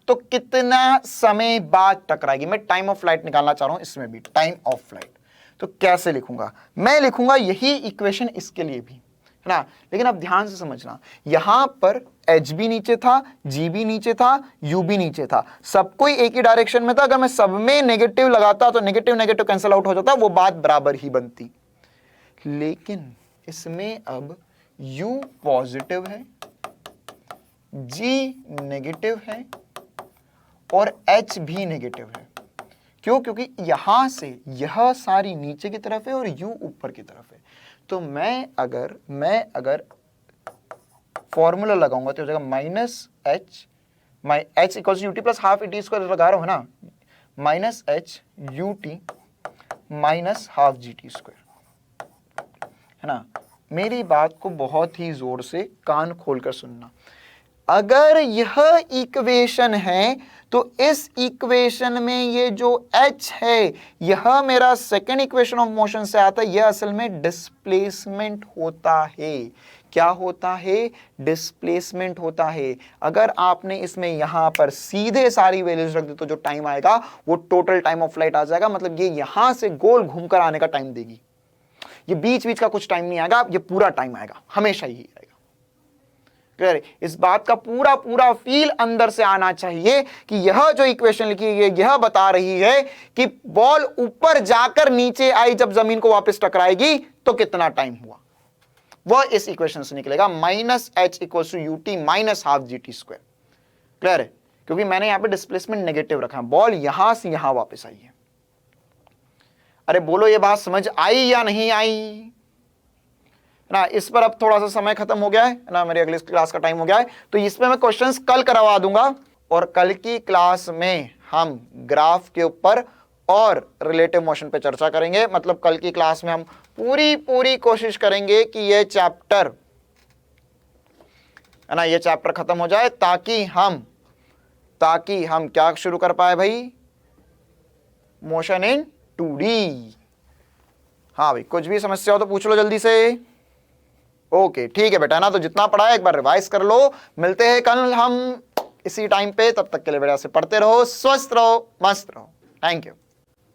Speaker 2: तो कितना समय बाद टकराएगी। मैं टाइम ऑफ फ्लाइट निकालना चाह रहा हूं, इसमें भी टाइम ऑफ फ्लाइट। तो कैसे लिखूंगा? मैं लिखूंगा यही इक्वेशन इसके लिए भी, है ना। लेकिन अब ध्यान से समझना, यहां पर h भी नीचे था, g भी नीचे था, u भी नीचे था, सब कोई एक ही डायरेक्शन में था। अगर मैं सब में नेगेटिव लगाता तो नेगेटिव नेगेटिव कैंसिल आउट हो जाता, वो बात बराबर ही बनती। लेकिन इसमें अब u पॉजिटिव है, g नेगेटिव है और h भी नेगेटिव है। क्यों? क्योंकि यहां से यह सारी नीचे की तरफ है और u ऊपर की तरफ है। तो मैं अगर फॉर्मूला लगाऊंगा तो हो जाएगा minus H equals you t plus half E T square लगा रहा हूं ना, minus H U T minus half G T square, है ना। मेरी बात को बहुत ही जोर से कान खोलकर सुनना। अगर यह इक्वेशन है तो इस इक्वेशन में ये जो h है यह मेरा सेकेंड इक्वेशन ऑफ मोशन से आता है। यह असल में डिस्प्लेसमेंट होता है। क्या होता है? डिस्प्लेसमेंट होता है। अगर आपने इसमें यहां पर सीधे सारी वैल्यूज रख दी तो जो टाइम आएगा वो टोटल टाइम ऑफ फ्लाइट आ जाएगा। मतलब ये यहां से गोल घूमकर आने का टाइम देगी। ये बीच बीच का कुछ टाइम नहीं आएगा, ये पूरा टाइम आएगा, हमेशा ही आएगा। क्लियर? इस बात का पूरा पूरा फील अंदर से आना चाहिए कि यह जो इक्वेशन लिखी है यह बता रही है कि बॉल ऊपर जाकर नीचे आई, जब जमीन को वापस टकराएगी तो कितना टाइम हुआ, वह इस इक्वेशन से निकलेगा। Minus H equal to you T minus half G T square. Clear है? क्योंकि मैंने यहां पे डिस्प्लेसमेंट नेगेटिव रखा, बॉल यहां से यहां वापस आई है। अरे बोलो, ये बात समझ आई या नहीं आई ना? इस पर अब थोड़ा सा समय खत्म हो गया है ना, मेरी अगली क्लास का टाइम हो गया है, तो इस पे मैं क्वेश्चंस कल करवा दूंगा और कल की क्लास में हम ग्राफ के ऊपर और रिलेटिव मोशन पे चर्चा करेंगे। मतलब कल की क्लास में हम पूरी कोशिश करेंगे कि ये चैप्टर, है ना, ये चैप्टर खत्म हो जाए ताकि हम क्या शुरू कर पाए भाई? Motion in 2D। हाँ भाई, कुछ भी समस्या हो तो पूछ लो जल्दी से। ओके ठीक है बेटा ना, तो जितना पढ़ा है एक बार रिवाइज कर लो। मिलते हैं कल हम इसी टाइम पे, तब तक के लिए बढ़िया से पढ़ते रहो, स्वस्थ रहो, मस्त रहो। Thank you.